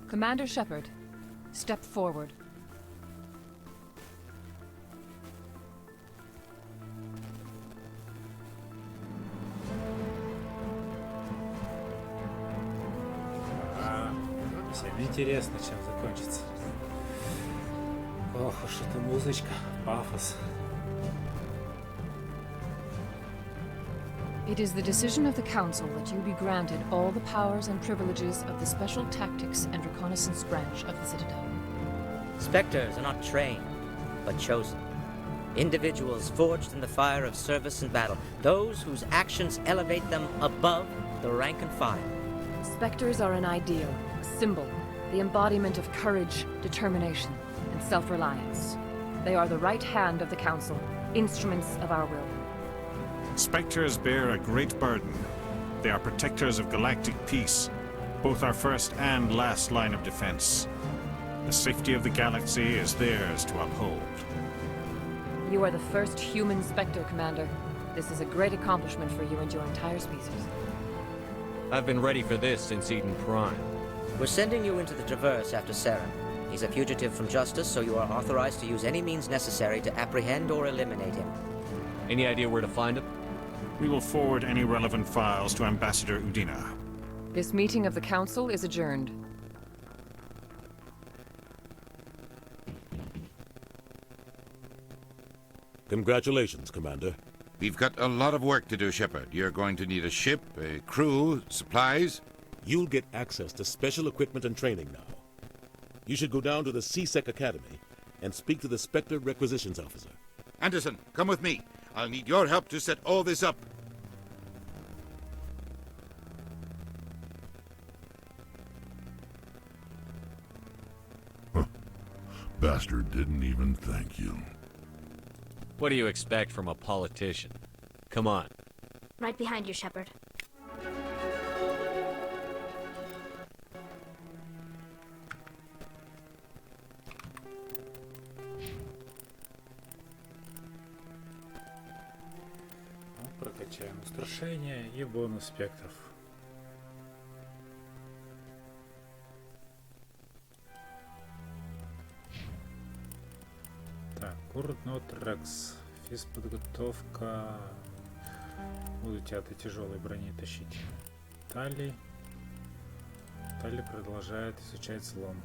Commander Shepard, step forward. Всем интересно, чем закончится. Ох уж эта музычка, пафос. It is the decision of the Council that you be granted all the powers and privileges of the Special Tactics and Reconnaissance Branch of the Citadel. Spectres are not trained, but chosen. Individuals forged in the fire of service and battle. Those whose actions elevate them above the rank and file. Spectres are an ideal, a symbol, the embodiment of courage, determination, and self-reliance. They are the right hand of the Council, instruments of our will. Spectres bear a great burden. They are protectors of galactic peace, both our first and last line of defense. The safety of the galaxy is theirs to uphold. You are the first human Spectre, Commander. This is a great accomplishment for you and your entire species. I've been ready for this since Eden Prime. We're sending you into the Traverse after Saren. He's a fugitive from justice, so you are authorized to use any means necessary to apprehend or eliminate him. Any idea where to find him? We will forward any relevant files to Ambassador Udina. This meeting of the Council is adjourned. Congratulations, Commander. We've got a lot of work to do, Shepard. You're going to need a ship, a crew, supplies. You'll get access to special equipment and training now. You should go down to the CSEC Academy and speak to the Spectre Requisitions Officer. Anderson, come with me. I'll need your help to set all this up. Bastard didn't even thank you. What do you expect from a politician? Come on. Right behind you, Shepard. Прокачаем устрашение и бонус спектров. Так, Курнотрекс. Физподготовка. Буду тебя до тяжелой брони тащить. Тали. Тали продолжает изучать слом.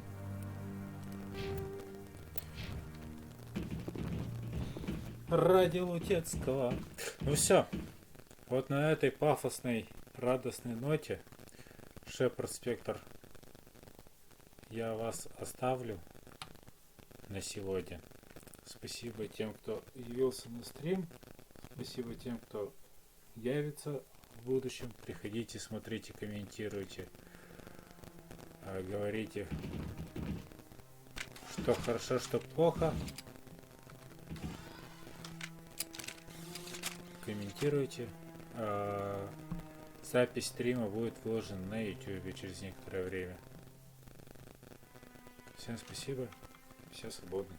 Ради Лутецкого. Ну все. Вот на этой пафосной, радостной ноте, Шепард Спектр, я вас оставлю на сегодня. Спасибо тем, кто явился на стрим. Спасибо тем, кто явится в будущем. Приходите, смотрите, комментируйте. Говорите, что хорошо, что плохо. Комментируйте. Запись стрима будет выложена на YouTube через некоторое время. Всем спасибо. Все свободны.